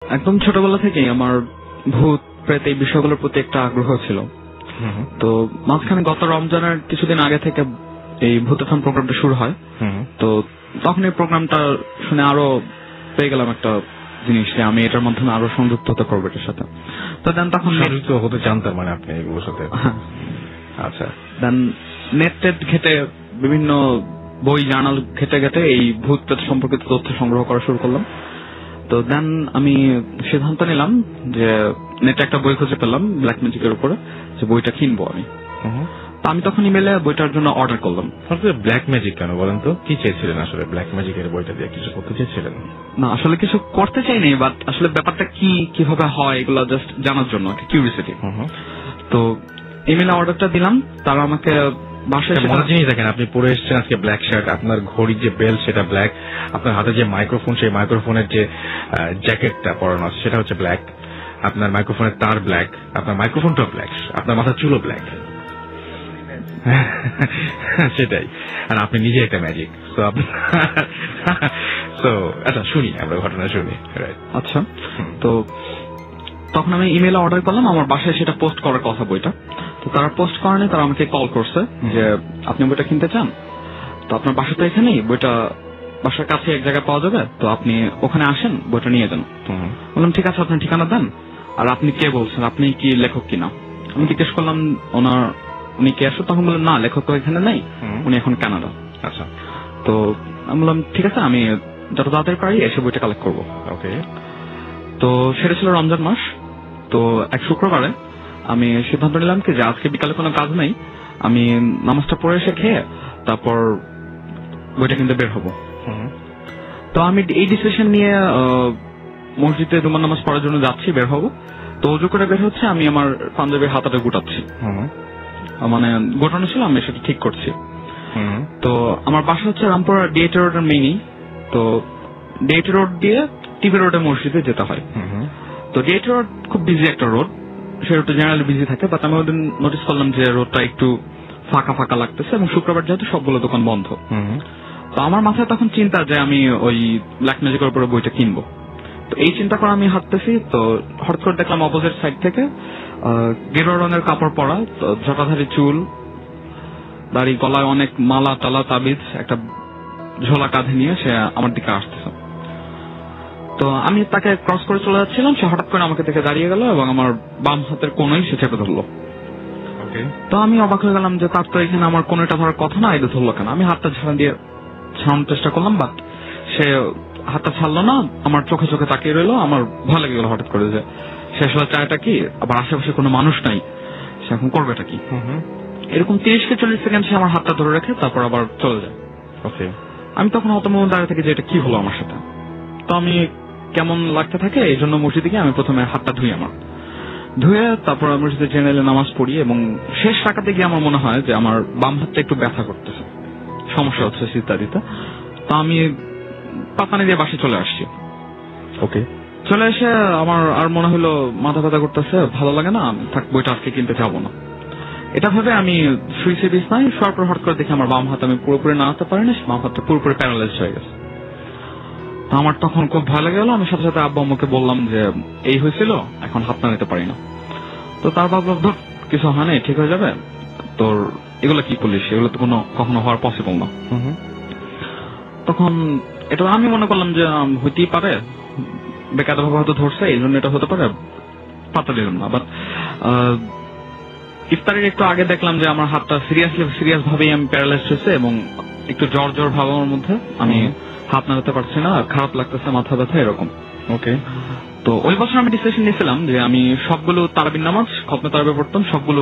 একদম ছোটবেলা থেকেই আমার ভূত প্রেত এই বিষয়গুলোর প্রতি একটা আগ্রহ ছিল। তো মাঝখানে গত রমজানের কিছুদিন আগে থেকে এই ভূতাথন প্রোগ্রামটা শুরু হয়। তো তখন এই প্রোগ্রামটা শুনে আরো পেয়ে গেলাম একটা জিনিস যে আমি এটার মাধ্যমে আরো সংযুক্ত হতে পারবো এটার সাথে। তো দেন তখন সংযুক্ত হতে চান তার মানে আপনি এগুলোর সাথে? আচ্ছা। দেন নেট টেট ঘেটে বিভিন্ন বই জার্নাল ঘেটে ঘেটে এই ভূত প্রেত সম্পর্কিত তথ্য সংগ্রহ করা শুরু করলাম। তো দেন আমি সিদ্ধান্ত নিলাম যে নেটে একটা বই খুঁজে পেলাম ব্ল্যাক ম্যাজিকের উপরে, যে বইটা কিনবো আমি। তো আমি তখন ইমেলে বইটার জন্য অর্ডার করলাম। ব্ল্যাক ম্যাজিক কেন বলেন তো? কি চেয়েছিলেন আসলে ব্ল্যাক ম্যাজিকের বইটা দিয়ে? কিছু করতে চেয়েছিলেন? না, আসলে কিছু করতে চাইনি, বাট আসলে ব্যাপারটা কি কিভাবে হয় এগুলো জাস্ট জানার জন্য কিউরিওসিটি। তো ইমেলে অর্ডারটা দিলাম, তারা আমাকে জিনিস দেখেন, আপনি পরে এসেছেন আজকে ব্ল্যাক শার্ট, আপনার ঘড়ির যে বেল সেটা ব্ল্যাক, আপনার হাতে যে মাইক্রোফোন সেই মাইক্রোফোনের যে জ্যাকেটটা পরানো আছে সেটা হচ্ছে ব্ল্যাক, আপনার মাইক্রোফোনের তার ব্ল্যাক, আপনার মাইক্রোফোনটাও ব্ল্যাক, আপনার মাথার চুলও ব্ল্যাক। সেটাই। আর আপনি নিজে একটা ম্যাজিক। আচ্ছা শুনি, আমরা ঘটনা শুনি। আচ্ছা, তো তখন আমি ইমেলে অর্ডার করলাম, আমার বাসায় সেটা পোস্ট করার কথা বইটা। তো তারা পোস্ট করেনি, তারা আমাকে কল করছে যে আপনি বইটা কিনতে চান, তো আপনার বাসা তো এখানেই, বইটা বাসার কাছে এক জায়গায় পাওয়া যাবে, তো আপনি ওখানে আসেন, বইটা নিয়ে যান। বললাম ঠিক আছে, আপনার ঠিকানা দেন, আর আপনি কে বলছেন, আপনি কি লেখক কিনা। আমি জিজ্ঞেস করলাম উনি কে আসো, তখন বললেন না লেখক তো এখানে নেই, উনি এখন কানাডা। আচ্ছা। তো আমি বললাম ঠিক আছে, আমি যত তাড়াতাড়ি পারি এসে বইটা কালেক্ট করবো। ওকে। তো সেটা ছিল রমজান মাস। তো এক শুক্রবারে আমি সিদ্ধান্ত নিলাম কি যে আজকে বিকালে কোনো কাজ নেই, আমি নামাজটা পড়ে এসে খেয়ে তারপর বইটা কিনতে বের হবো। তো আমি এই ডিসিশন নিয়ে মসজিদে জুমার নামাজ পড়ার জন্য যাচ্ছি, বের হবো। তো উজু করে বের হচ্ছে, আমি আমার পাঞ্জাবির হাতাটা গুটাচ্ছি, মানে গোটানো ছিল, আমি সেটা ঠিক করছি। তো আমার বাসা হচ্ছে রামপুরা ডিএটি রোডের মেইনই। তো ডিএটি রোড দিয়ে টিভি রোডে মসজিদে যেতে হয়। তো ডিএটি রোড খুব বিজি একটা রোড, সে রোডটা জেনারেলি বিজি থাকে, বাট আমি ওদিন নোটিস করলাম যে রোডটা একটু ফাঁকা ফাঁকা লাগতেছে, এবং শুক্রবার যেহেতু সবগুলো দোকান বন্ধ। তো আমার মাথায় তখন চিন্তা যে আমি ওই ব্ল্যাক ম্যাজিকের উপরে বইটা কিনবো। তো এই চিন্তা করে আমি হাঁটতেছি, তো হঠাৎ করে দেখলাম অপোজিট সাইড থেকে গেরুয়া রঙের কাপড় পরা, জটাধারী চুল, দাড়ি, গলায় অনেক মালা টালা তাবিজ, একটা ঝোলা কাঁধে নিয়ে সে আমার দিকে আসতেছে। তো আমি তাকে ক্রস করে চলে যাচ্ছিলাম, সে হঠাৎ করে আমাকে দেখে দাঁড়িয়ে গেল এবং আমার বাম হাতের কোণই সে চেপে ধরলো। তো আমি অবাক হয়ে গেলাম যে তার তো এখানে আমার কোণটা ধরার কথা না, এটা ধরলো কেন। আমি হাতটা ঝাড়া দিয়ে ছাড়ানোর চেষ্টা করলাম, বাট সে হাতটা ছাড়লো না, আমার চোখে চোখে তাকিয়ে রইলো। আমার ভয় লেগে গেল হঠাৎ করে যে সে আসলে চায়টা কি, আবার আশেপাশে কোনো মানুষ নাই, সে এখন করবেটা কি। এরকম 30-40 সেকেন্ড সে আমার হাতটা ধরে রেখে তারপর আবার চলে যায়। আমি তখন হতমত দাঁড়িয়ে থাকি যে এটা কি হলো আমার সাথে। তো আমি কেমন লাগতে থাকে, এই জন্য মসজিদে গিয়ে আমি প্রথমে হাতটা ধুয়ে তারপর মসজিদে জেনারেলে নামাজ পড়ি, এবং শেষ রাকাতে গিয়ে আমার মনে হয় যে আমার বাম হাতটা একটু ব্যথা করতেছে, সমস্যা হচ্ছে সিজদা দিতে। তো আমি পাতানি দিয়ে বাসে চলে আসছি। ওকে, চলে এসে আমার আর মনে হলো মাথা ব্যথা করতেছে, ভালো লাগে না, থাক বইটা আজকে কিনতে যাবো না। এটা ভেবে আমি শুয়েছি বিছানায়, শোয়ার পর হঠাৎ করে দেখি আমার বাম হাত আমি পুরোপুরি নাড়াতে পারিনি, বাম হাতটা পুরোপুরি প্যারালাইজ হয়ে গেছে। আমার তখন খুব ভয় লেগে গেল। আমি সাথে সাথে আব্বু আম্মুকে বললাম যে এই হয়েছিল, এখন হাত নাড়াতে পারি না। তো তার ভাবলো ধর কিছু হয় না, ঠিক হয়ে যাবে, তোর এগুলো কি করলিস, এগুলো তো কখনো হওয়ার পসিবল না। তখন এটা আমি মনে করলাম যে হইতেই পারে, বেকায়দা ভাবে হয়তো ধরছে, এই জন্য এটা হতে পারে, পাতা দিলাম না। বাট ইফতারের একটু আগে দেখলাম যে আমার হাতটা সিরিয়াস ভাবেই আমি প্যারালাইজ হয়েছে, এবং একটু জ্বর ভাব আমার মধ্যে, আমি হাত নাড়াতে পারছি না, খারাপ লাগতেছে, মাথা ব্যথা এরকম। ওকে, তো ওই বছর আমি ডিসিশন নিয়েছিলাম যে আমি সবগুলো তারাবির নামাজ, খতমে তারাবি পড়তাম, সবগুলো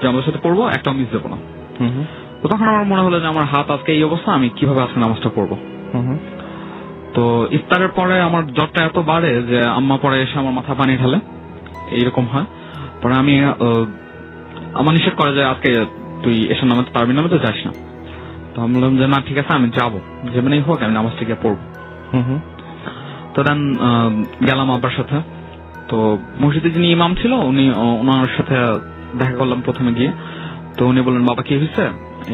জামাতের সাথে পড়বো, একটাও মিস দেবো না। তো তখন আমার মনে হলো যে আমার হাত আজকে এই অবস্থা, আমি কিভাবে আজকে নামাজটা পড়বো। তো ইফতারের পরে আমার জ্বরটা এত বাড়ে যে আম্মা পরে এসে আমার মাথা পানি ঢালে, এইরকম হয়। পরে আমি আমার নিষেধ করে যে আজকে তুই এসে নামাজ তারাবির নামাজে যাস না। তো আমি বললাম যে না ঠিক আছে, আমি যাবো, যেমনই হোক আমি নামাজটা গিয়ে পড়বো। তো দেন গেলাম আব্বার সাথে। তো মসজিদে যিনি ইমাম ছিল ওনার সাথে দেখা করলাম প্রথমে গিয়ে। তো উনি বললেন বাবা কি হয়েছে,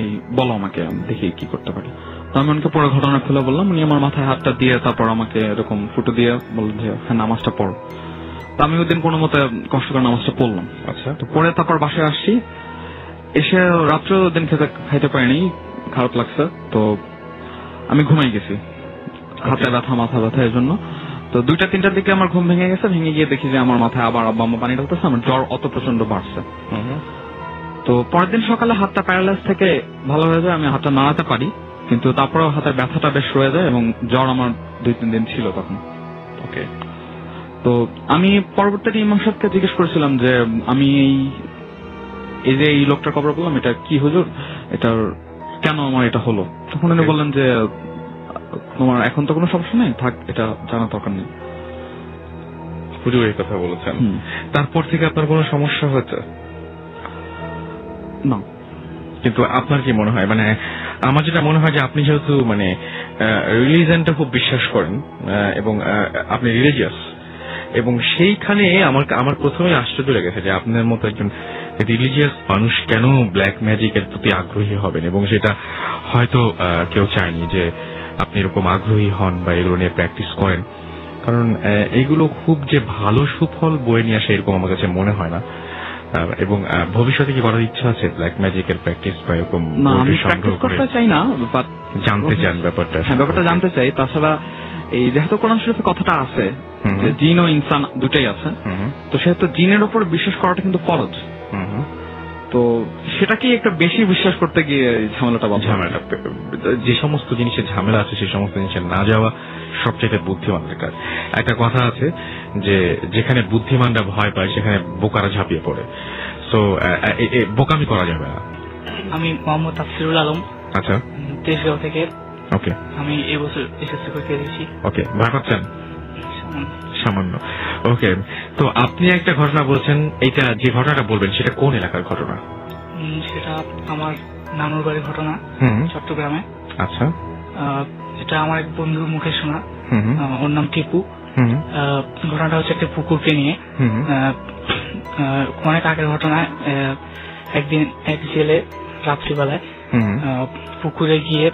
এই বলো আমাকে, দেখি কি করতে পারি। তো আমি ওনাকে পুরো ঘটনা খুলে বললাম, উনি আমার মাথায় হাতটা দিয়ে তারপর আমাকে এরকম ফুটো দিয়ে বললেন যে হ্যাঁ নামাজটা পড়ো। তো আমি ওই দিন কোনো মতে কষ্ট করে নামাজটা পড়লাম। আচ্ছা, তো পরে তারপর বাসায় আসছি, এসে রাত্রে দিন খাইতে পারিনি, খারাপ লাগছে। তো আমি ঘুমাই গেছি, হাতে ব্যথা মাথা ব্যথা এর জন্য। তো 2টা-3টার দিকে আমার ঘুম ভেঙে গেছে, ভেঙে গিয়ে দেখি যে আমার মাথায় আবার আব্বা আম্মা পানি ঢালতেছে, আমার জ্বর অত প্রচন্ড বাড়ছে। তো পরের দিন সকালে হাতটা প্যারালাইজ থেকে ভালো হয়ে যায়, আমি হাতটা নাড়াতে পারি, কিন্তু তারপরেও হাতের ব্যথাটা বেশ রয়ে যায় এবং জ্বর আমার 2-3 দিন ছিল তখন। ওকে। তো আমি পরবর্তীতে ইমাম সাহেবকে জিজ্ঞেস করেছিলাম যে আমি এই যে এই লোকটার খবর বললাম, এটা কি হুজুর, এটার কেন আমার এটা হলো? তখন উনি বললেন যে তোমার এখন তো কোনো সমস্যা নেই, থাক, এটা জানা দরকার নেই। হুজুর এই কথা বলেছেন, তারপর থেকে আপনার কোনো সমস্যা হয়েছে? না। কিন্তু আপনার কি মনে হয়, মানে আমার যেটা মনে হয় যে আপনি যেহেতু মানে রিলিজিয়নটা খুব বিশ্বাস করেন এবং আপনি রিলিজিয়াস, এবং সেইখানে আমার প্রথমে আশ্চর্য লেগেছে যে আপনার মতো একজন রিলিজিয়াস মানুষ কেন ব্ল্যাক ম্যাজিকের প্রতি আগ্রহী হবেন, এবং সেটা হয়তো কেউ চায়নি যে আপনি এরকম আগ্রহী হন বা এগুলো নিয়ে প্র্যাকটিস করেন, কারণ এইগুলো খুব যে ভালো সুফল বয়ে নিয়ে আসে এরকম আমার কাছে মনে হয় না। এবং ভবিষ্যতে কি করার ইচ্ছা আছে ব্ল্যাক ম্যাজিকের প্র্যাকটিস বা এরকম? না, আমি প্র্যাকটিস করতে চাই না, জানতে চান ব্যাপারটা? হ্যাঁ, ব্যাপারটা জানতে চাই। তাছাড়া এই যেহেতু কোরআন শরীফে কথাটা আছে যে জিন ও ইনসান দুটাই আছে, তো সেহেতু জিনের উপর বিশ্বাস করাটা কিন্তু ফরজ। তো সেটাকে একটু বেশি বিশ্বাস করতে গিয়ে ঝামেলাটা যে সমস্ত জিনিসের ঝামেলা আছে সেই সমস্ত জিনিসের না যাওয়া সবচেয়ে বুদ্ধিমানদের কাজ। একটা কথা আছে যে যেখানে বুদ্ধিমানরা ভয় পায় সেখানে বোকারা ঝাঁপিয়ে পড়ে। তো বোকামি করা যাবে না। আমি মোহাম্মদ তাফসিরুল আলম। আচ্ছা, তেজগাঁও থেকে। ওকে। আমি এবছর এসএসসি পরীক্ষা দিয়েছি। ওকে, ভয় পাচ্ছেন? সামান্য। ওকে, তো আপনি একটা ঘটনা বলছেন, এইটা যে ঘটনাটা বলবেন সেটা কোন এলাকার ঘটনা? সেটা আমার নানুর বাড়ির ঘটনা, চট্টগ্রামে। আচ্ছা। এটা আমার এক বন্ধুর মুখে শোনা। ওর নাম টিপু। ঘটনাটা হচ্ছে একটা পুকুরকে নিয়ে। অনেক আগের ঘটনা। একদিন এক ছেলে রাত্রিবেলায় পুকুরে গিয়ে,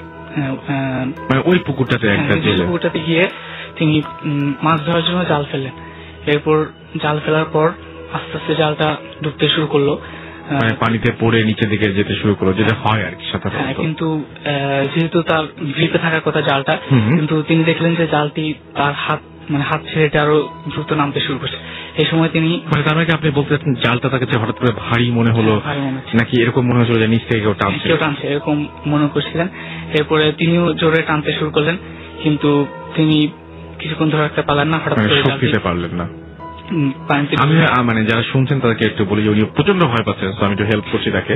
মানে ওই পুকুরটাতে গিয়ে তিনি মাছ ধরার জন্য জাল ফেললেন। এরপর জাল ফেলার পর আস্তে আস্তে জালটা ডুবতে শুরু করলো, মানে পানিতে পড়ে নিচের দিকে যেতে শুরু করলো, যেটা হয় আর কি সাধারণত। কিন্তু যেহেতু তার গ্রিপে থাকার কথা জালটা, কিন্তু তিনি দেখলেন যে জালটি তার হাত ছেড়ে আরো দ্রুত নামতে শুরু করছে। এই সময় তিনি, মানে তার মানে আপনি বলতে চাচ্ছেন জালটা তার কাছে হঠাৎ করে ভারী মনে হলো, নাকি এরকম মনে হচ্ছিল যে নিচ থেকে কেউ টানছে এরকম মনে করছিলেন। এরপরে তিনিও জোরে টানতে শুরু করলেন, কিন্তু তিনি কিছুক্ষণ ধরে রাখতে পারলেন না, হঠাৎ করে শক্তিতে পারলেন না। আমি মানে যারা শুনছেন তাদেরকে একটু বলি যে উনি প্রচন্ড ভয় পাচ্ছেন, আমি একটু হেল্প করছি তাকে।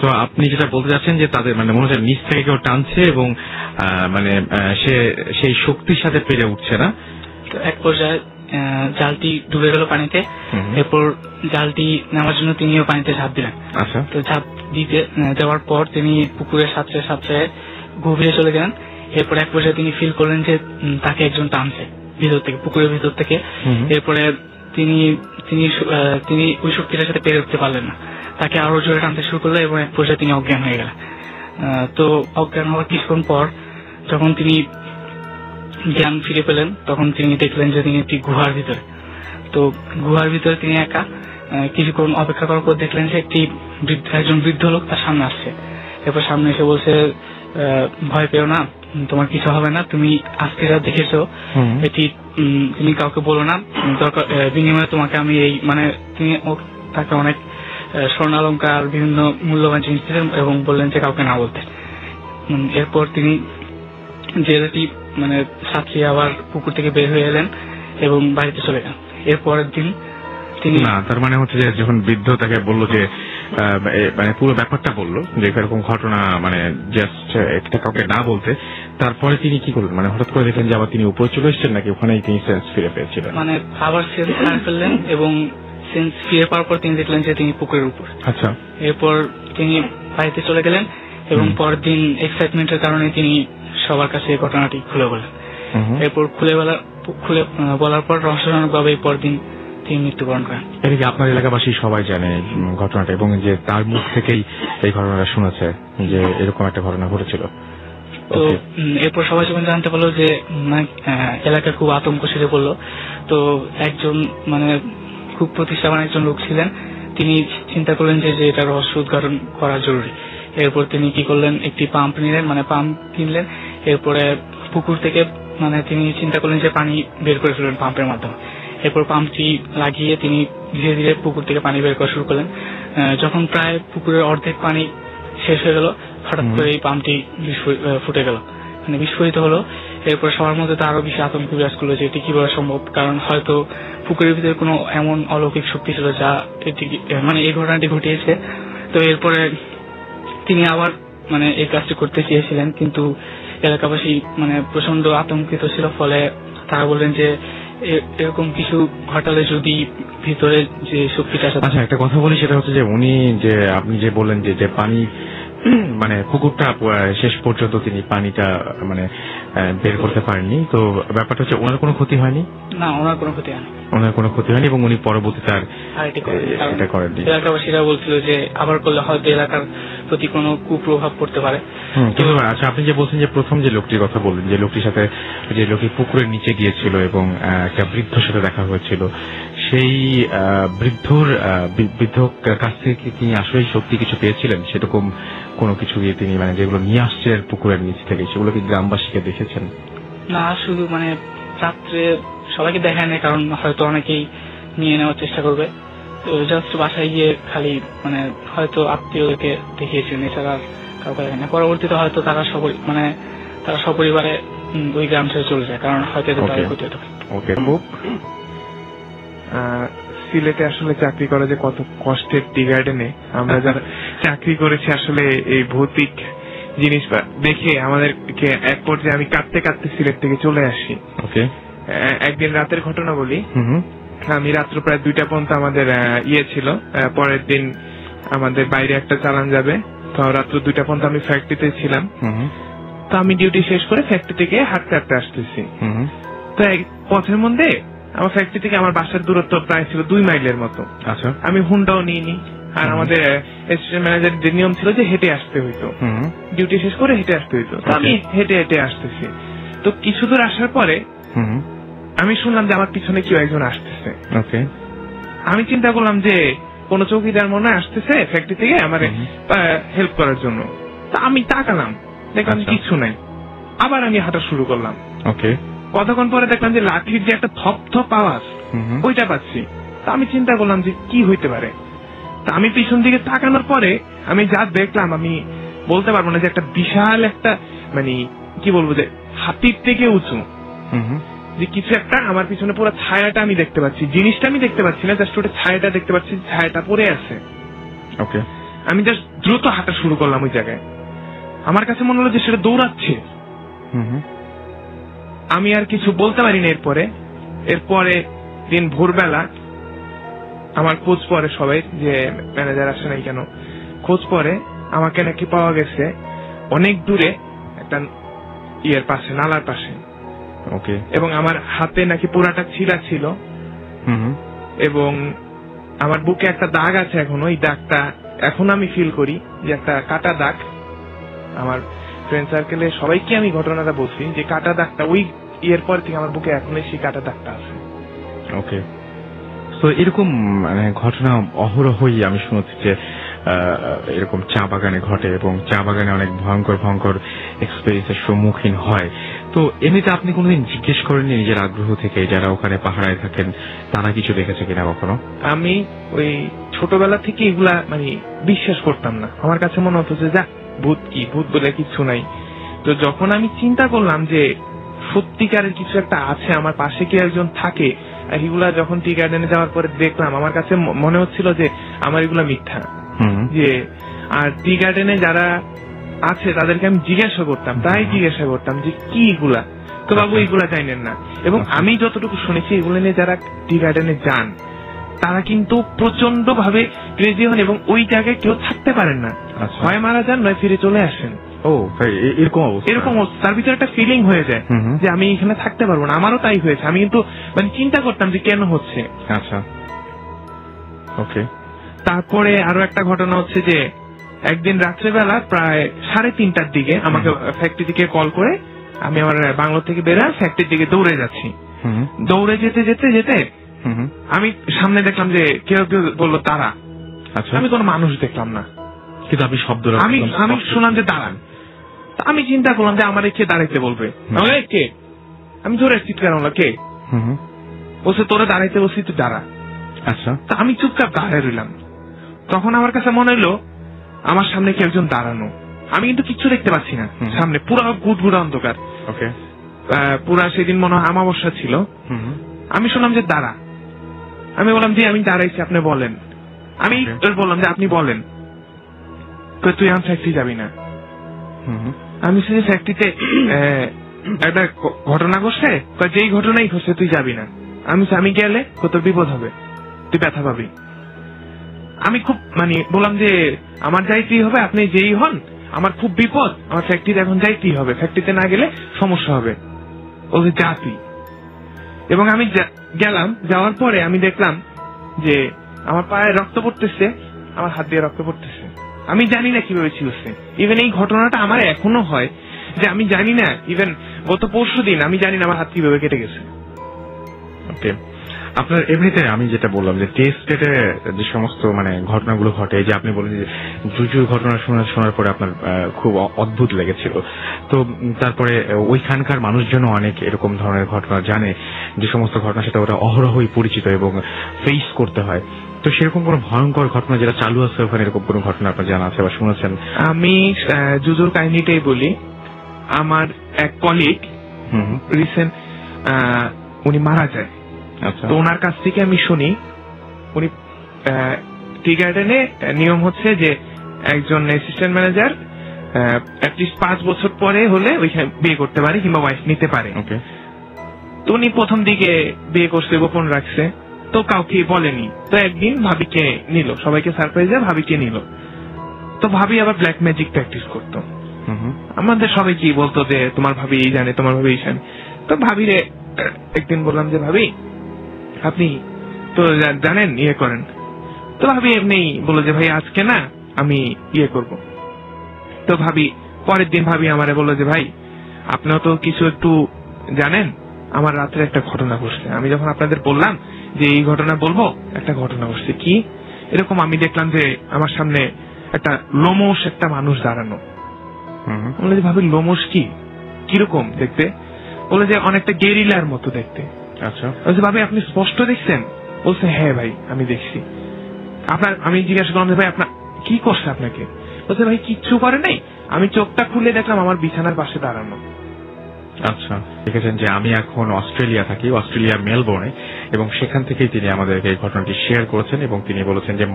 তো আপনি যেটা বলতে চাচ্ছেন যে তাদের মানে মনে হচ্ছে নিচ থেকে কেউ টানছে এবং মানে সে সেই শক্তির সাথে পেরে উঠছে না। এক পর্যায়ে জালটি ডুবে গেল পানিতে। এরপর জালটি নেওয়ার জন্য তিনিও পানিতে ঝাঁপ দিলেন। আচ্ছা। তো ঝাঁপ দেওয়ার পর তিনি পুকুরের সাথে সাথে গভীরে চলে গেলেন। এরপর এক পর্যায়ে তিনি ফিল করলেন যে তাকে একজন টানছে ভিতর থেকে, পুকুরের ভিতর থেকে। এরপরে তিনি ওই শক্তিটার সাথে পেরে উঠতে পারলেন না, তাকে আরো জোরে টানতে শুরু করলো এবং এক পর্যায়ে তিনি অজ্ঞান হয়ে গেলেন। তো অজ্ঞান হওয়ার কিছুক্ষণ পর যখন তিনি জ্ঞান ফিরে পেলেন, তখন তিনি দেখলেন যে তিনি একটি গুহার ভিতরে। তো গুহার ভিতরে তিনি একা। কিছুক্ষণ অপেক্ষা করার পর দেখলেন যে একজন বৃদ্ধ লোক তার সামনে আসছে। এরপর সামনে এসে বলছে, ভয় পেও না, তোমার কিছু হবে না, তুমি আজকে যা দেখেছো এটি তুমি কাউকে বলো না, দরকার বিনিময়ে তোমাকে আমি এই মানে তিনি তাকে অনেক স্বর্ণালঙ্কার বিভিন্ন মূল্যবান জিনিস দিলেন এবং বললেন যে কাউকে না বলতে। এরপর তিনি জেলেটি মানে সাঁতরিয়ে আবার পুকুর থেকে বের হয়ে এলেন এবং বাড়িতে চলে গেলেন। এরপরের দিন তিনি, না তার মানে হচ্ছে যে যখন বৃদ্ধ তাকে বললো যে মানে পুরো ব্যাপারটা বললো যে এরকম ঘটনা, মানে জাস্ট একটা কাউকে না বলতে, তারপরে তিনি কি করলেন? মানে হঠাৎ করে দেখলেন যে আবার তিনি উপরে চলে এসেছেন, নাকি ওখানেই তিনি সেন্স ফিরে পেয়েছিলেন? মানে আবার সেন্স হারিয়ে ফেললেন এবং সেন্স ফিরে পাওয়ার পর তিনি দেখলেন যে তিনি পুকুরের উপর। আচ্ছা। এরপর তিনি বাড়িতে চলে গেলেন এবং পরের দিন এক্সাইটমেন্টের কারণে তিনি সবার কাছে এই ঘটনাটি খুলে বলেন। এরপর খুলে বলার পর রহস্যজনক ভাবে পরদিন তিনি মৃত্যুবরণ করেন। এটা কি আপনার এলাকাবাসী সবাই জানে ঘটনাটা, এবং যে তার মুখ থেকেই এই ঘটনাটা শুনেছে যে এরকম একটা ঘটনা ঘটেছিল? তো এরপর সবাই যখন জানতে পারলো যে এলাকায় খুব আতঙ্ক সেরে পড়লো, তো একজন খুব প্রতিষ্ঠাবান একজন লোক ছিলেন, তিনি চিন্তা করলেন যে এটা রহস্য উদ্ঘাটন করা জরুরি। এরপর তিনি কি করলেন, একটি পাম্প নিলেন, পাম্প কিনলেন। এরপরে পুকুর থেকে তিনি চিন্তা করলেন যে পানি বের করে ফেলবেন পাম্পের মাধ্যমে। এরপর পাম্পটি লাগিয়ে তিনি ধীরে ধীরে পুকুর থেকে পানি বের করা শুরু করলেন। যখন প্রায় পুকুরের অর্ধেক পানি শেষ হয়ে গেল, হঠাৎ করে এই পাম্পটি ফুটে গেল, বিস্ফোরিত হলো। এরপর সবার মধ্যে তো আরো বেশি আতঙ্ক বিরাজ করলো যে এটি কিভাবে সম্ভব, কারণ হয়তো পুকুরের ভিতরে কোনো এমন অলৌকিক শক্তি ছিল যা এটি এই ঘটনাটি ঘটিয়েছে। তো এরপরে তিনি আবার এই কাজটি করতে চেয়েছিলেন, কিন্তু এলাকাবাসী প্রচন্ড আতঙ্কিত ছিল। ফলে তারা বললেন যে এরকম কিছু ঘটালে যদি ভিতরে যে শক্তিটা আছে। আচ্ছা, একটা কথা বলি, সেটা হচ্ছে যে উনি যে আপনি যে বললেন যে পানি পুকুরটা শেষ পর্যন্ত তিনি পানিটা বের করতে পারেননি, তো ব্যাপারটা হচ্ছে ওনার কোনো ক্ষতি হয়নি? না, ওনার কোনো ক্ষতি হয়নি। ওনার কোনো ক্ষতি হয়নি এবং উনি পরবর্তীতে আর এটা করেননি। এলাকাবাসীরা বলছিল যে আবার করলে হয়তো এলাকার প্রতি কোনো কুপ্রভাব পড়তে পারে। কিন্তু আচ্ছা, আপনি যে বলছেন যে প্রথম যে লোকটির কথা বললেন, যে লোকটির সাথে যে লোকটি পুকুরের নিচে গিয়েছিল এবং একটা বৃদ্ধর সাথে দেখা হয়েছিল, সেই বৃদ্ধ কাছ থেকে তিনি আসলে সত্যি কিছু পেয়েছিলেন? সেরকম কোনো কিছু দিয়ে তিনি যেগুলো নিয়ে আসছেন পুকুরের নিচ থেকে, সেগুলো কি গ্রামবাসীকে দেখেছেন? না, শুধু রাত্রে সবাইকে দেখায় না, কারণ হয়তো অনেকেই নিয়ে নেওয়ার চেষ্টা করবে। তো জাস্ট বাসায় গিয়ে খালি হয়তো আত্মীয়দেরকে দেখিয়েছিলেন, এছাড়া কাউকে দেখেন না। পরবর্তীতে হয়তো তারা তারা সপরিবারে ওই গ্রাম ছেড়ে চলে যায়, কারণ হয়তো সিলেটে আসলে চাকরি করা যে কত কষ্টের। টি গার্ডেনে আমরা যারা চাকরি করেছি আসলে এই ভৌতিক জিনিস দেখে আমাদেরকে এক পর্যায়ে আমি কাঁদতে কাঁদতে সিলেট থেকে চলে আসি। একদিন রাতের ঘটনা বলি। আমি রাত্র প্রায় 2টা পর্যন্ত আমাদের ছিল, পরের দিন আমাদের বাইরে একটা চালান যাবে, তো রাত্র 2টা পর্যন্ত আমি ফ্যাক্টরিতে ছিলাম। তো আমি ডিউটি শেষ করে ফ্যাক্টরি থেকে হাঁটতে হাঁটতে আসতেছি। তো পথের মধ্যে আমার ফ্যাক্টরি থেকে আমার বাসার দূরত্ব প্রায় ছিল 2 মাইলের মতো। আচ্ছা, আমি হুন্ডাও নিইনি, আর আমাদের অ্যাসিস্ট্যান্ট ম্যানেজার যে নিয়ম ছিল যে হেঁটে আসতে হইতো, ডিউটি শেষ করে হেঁটে আসতে হইতো। তো আমি হেঁটে হেঁটে আসতেছি। তো কিছু দূর আসার পরে আমি শুনলাম যে আমার পিছনে কেউ একজন আসতেছে। আমি চিন্তা করলাম যে কোন চৌকিদার মনে আসতেছে ফ্যাক্টরি থেকে আমার হেল্প করার জন্য। তা আমি তাকালাম, দেখলাম কিছু নাই। আবার আমি হাঁটা শুরু করলাম। কতক্ষণ পরে দেখলাম যে লাঠির যে একটা থপ থপ আওয়াজ, ওইটা পাচ্ছি। তা আমি চিন্তা করলাম যে কি হইতে পারে। তা আমি পিছন দিকে তাকানোর পরে আমি যা দেখলাম, আমি বলতে পারবো না, যে একটা বিশাল একটা কি বলবো, যে হাতির থেকে উঁচু যে কিছু একটা আমার পিছনে পুরো ছায়াটা আমি দেখতে পাচ্ছি। জিনিসটা আমি দেখতে পাচ্ছি না, জাস্ট ওটা ছায়াটা দেখতে পাচ্ছি, ছায়াটা পড়ে আছে। আমি জাস্ট দ্রুত হাঁটা শুরু করলাম ওই জায়গায়। আমার কাছে মনে হলো যে সেটা দৌড়াচ্ছে। আমি আর কিছু বলতে পারিনি। এরপরে দিন ভোরবেলা আমার খোঁজ পরে সবাই, যে ম্যানেজার আসে নাই কেন, খোঁজ পরে আমাকে নাকি পাওয়া গেছে অনেক দূরে একটা পাশে, নালার পাশে। এবং আমার হাতে নাকি পুরাটা ছিঁড়া ছিল, এবং আমার বুকে একটা দাগ আছে এখনো। ওই দাগটা এখন আমি ফিল করি যে একটা কাটা দাগ। আমার ফ্রেন্ড সার্কেলে সবাইকে আমি ঘটনাটা বলছি যে কাটা দাগটা ওই পর থেকে আমার বুকে এখনো সেই কাটা দাগটা আছে। তো এরকম ঘটনা অহরহই আমি শুনছি যে এরকম চা বাগানে ঘটে, এবং চা বাগানে অনেক ভয়ঙ্কর ভয়ঙ্কর এক্সপেরিয়েন্সের সম্মুখীন হয়। তো এমনিতে আপনি কোনোদিন জিজ্ঞেস করেননি নিজের আগ্রহ থেকে, যারা ওখানে পাহাড়ায় থাকেন তারা কিছু দেখেছে কিনা কখনো? আমি ওই ছোটবেলা থেকে এগুলা বিশ্বাস করতাম না। আমার কাছে মনে হতো যে যা ভূত, কি ভূত বলে কিছু নাই। তো যখন আমি চিন্তা করলাম যে সত্যিকারের কিছু একটা আছে, আমার পাশে কি একজন থাকে, এগুলা যখন টি গার্ডেনে যাওয়ার পরে দেখলাম, আমার কাছে মনে হচ্ছিল যে আমার এগুলা মিথ্যা। যে আর টি গার্ডেনে যারা আছে তাদেরকে আমি জিজ্ঞাসা করতাম যে কি এগুলা, তো বাবু এগুলা জানেন না। এবং আমি যতটুকু শুনেছি এগুলো নিয়ে যারা টি গার্ডেনে যান তারা কিন্তু প্রচন্ড ভাবে ক্রেজি হন, এবং ওই জায়গায় কেউ থাকতে পারেন না, হয় মারা যান নয় ফিরে চলে আসেন। এরকম তার ভিতরে একটা ফিলিং হয়ে যায় যে আমি এখানে থাকতে পারবো না। আমারও তাই হয়েছে। আমি কিন্তু চিন্তা করতাম যে কেন হচ্ছে। আচ্ছা, তারপরে আরো একটা ঘটনা হচ্ছে যে একদিন রাত্রেবেলা প্রায় 3:30টার দিকে আমাকে ফ্যাক্টরি থেকে কল করে আমি আমার বাংলো থেকে বেরা ফ্যাক্টরির দিকে দৌড়ে যাচ্ছি। দৌড়ে যেতে যেতে যেতে আমি সামনে দেখলাম যে কেউ কেউ বললো তারা। আচ্ছা, আমি কোনো মানুষ দেখলাম না, কিন্তু আপনি শব্দ আমি শুনলাম যে দাঁড়ান। আমি চিন্তা করলাম যে আমার কে দাঁড়াইতে বলবে, কে? আমি ধরে চিৎকার হলো, কে? বলছে তোরা দাঁড়াইতে বলছি, তুই দাঁড়া। আচ্ছা, তা আমি চুপচাপ দাঁড়ায় রইলাম। তখন আমার কাছে মনে হলো আমার সামনে কেউ একজন দাঁড়ানো। আমি কিন্তু কিচ্ছু দেখতে পাচ্ছি না, সামনে পুরো গুড়গুড়া অন্ধকার। ওকে, পুরা সেদিন মনে হয় অমাবস্যা ছিল। আমি শুনলাম যে দাঁড়া। আমি বললাম যে আমি দাঁড়াইছি, আপনি বলেন। আমি বললাম যে আপনি বলেন। তুই আমার ফ্যাক্টরি যাবি না। আমি শুধু ফ্যাক্টরিতে একটা ঘটনা ঘটছে, যেই ঘটনাই ঘটছে তুই যাবি না। আমি গেলে তোর বিপদ হবে, তুই ব্যথা পাবি। আমি খুব বললাম যে আমার যাইতেই হবে, আপনি যেই হন, আমার খুব বিপদ, আমার ফ্যাক্টরিতে এখন যাইতেই হবে, ফ্যাক্টরিতে না গেলে সমস্যা হবে। ওকে যা তুই। এবং আমি গেলাম, যাওয়ার পরে আমি দেখলাম যে আমার পায়ে রক্ত পড়তেছে, আমার হাত দিয়ে রক্ত পড়তেছে। আমি জানি না কিভাবে ছিলছে। ইভেন এই ঘটনাটা আমার এখনো হয় যে আমি জানি না, ইভেন গত পরশুদিন আমি জানি না আমার হাত কিভাবে কেটে গেছে। ওকে, আপনার এমনিতে আমি যেটা বললাম যে টেস্টে যে সমস্ত ঘটনাগুলো ঘটে, যে আপনি বলেন যে জুজুর ঘটনা শোনার পরে আপনার খুব অদ্ভুত লেগেছিল, তো তারপরে ওইখানকার মানুষজন অনেক এরকম ধরনের ঘটনা জানে, যে সমস্ত ঘটনা সেটা ওরা অহরহই পরিচিত এবং ফেস করতে হয়। তো সেরকম কোন ভয়ঙ্কর ঘটনা যেটা চালু আছে ওখানে, এরকম কোন ঘটনা আপনার জানা আছে বা শুনেছেন? আমি জুজুর কাহিনীটাই বলি। আমার এক কলিগ রিসেন্ট উনি মারা যায়। তো ওনার কাছ থেকে আমি শুনি, উনি টি গার্ডেনে নিয়ম হচ্ছে যে একজন অ্যাসিস্ট্যান্ট ম্যানেজার অ্যাটলিস্ট 5 বছর পরে হলে ওইখানে বিয়ে করতে পারে কিংবা ওয়াইফ নিতে পারে। তো উনি প্রথম দিকে বিয়ে করছে, গোপন রাখছে, তো কাউকে বলেনি। তো একদিন ভাবিকে নিল, সবাইকে সারপ্রাইজে ভাবিকে নিল। তো ভাবি আবার ব্ল্যাক ম্যাজিক প্র্যাকটিস করতো। আমাদের সবাই কি বলতো যে তোমার ভাবি এই জানে, তোমার ভাবি এই জানে। তো ভাবিরে একদিন বললাম যে ভাবি আপনি তো জানেন, ইয়ে করেন। তো ভাবি এমনি বললো যে ভাই আজকে না আমি ইয়ে করব। তো ভাবি পরের দিন ভাবি আমারে বললো যে ভাই আপনিও তো কিছু একটু জানেন, আমার রাত্রে একটা ঘটনা ঘটছে। আমি যখন আপনাদের বললাম যে এই ঘটনা বলবো, একটা ঘটনা ঘটছে। কি এরকম? আমি দেখলাম যে আমার সামনে একটা লোমশ একটা মানুষ দাঁড়ানো। বলে যে ভাবি লোমশ কি, কিরকম দেখতে? বলে যে অনেকটা গেরিলার মতো দেখতে। আচ্ছা, বলছে ভাবি আপনি স্পষ্ট দেখছেন? বলছে হ্যাঁ ভাই আমি দেখছি। আমি জিজ্ঞাসা করলাম যে ভাই আপনার কি করছে আপনাকে? বলছে ভাই কিচ্ছু করে নাই, আমি চোখটা খুলে দেখলাম আমার বিছানার পাশে দাঁড়ানো। আচ্ছা, দেখেছেন যে আমি এখন অস্ট্রেলিয়া থাকি, অস্ট্রেলিয়া মেলবোর্নে, এবং সেখান থেকেই তিনি আমাদেরকে এই ঘটনাটি শেয়ার করেছেন এবং তিনি বলেছেন যে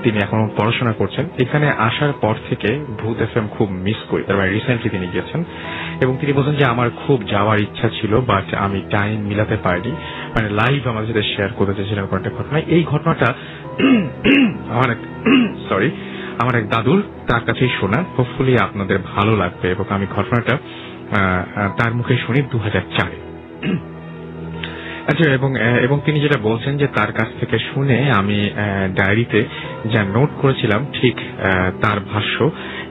তিনি এখন পড়াশোনা করছেন। এখানে আসার পর থেকে ভূত এফএম খুব মিস করি। তারপরে রিসেন্টলি তিনি গিয়েছেন এবং তিনি বলছেন যে আমার খুব যাওয়ার ইচ্ছা ছিল, বাট আমি টাইম মিলাতে পারিনি। লাইভ আমাদের সাথে শেয়ার করতে চেয়েছিলাম কোনো একটা ঘটনা। এই ঘটনাটা আমার এক দাদুর, তার কাছেই শোনা। হোপফুলি আপনাদের ভালো লাগবে এবং আমি ঘটনাটা তার মুখে শুনি 2004-এ। আচ্ছা, এবং তিনি যেটা বলছেন যে তার কাছ থেকে শুনে আমি ডায়েরিতে যা নোট করেছিলাম ঠিক তার ভাষ্য,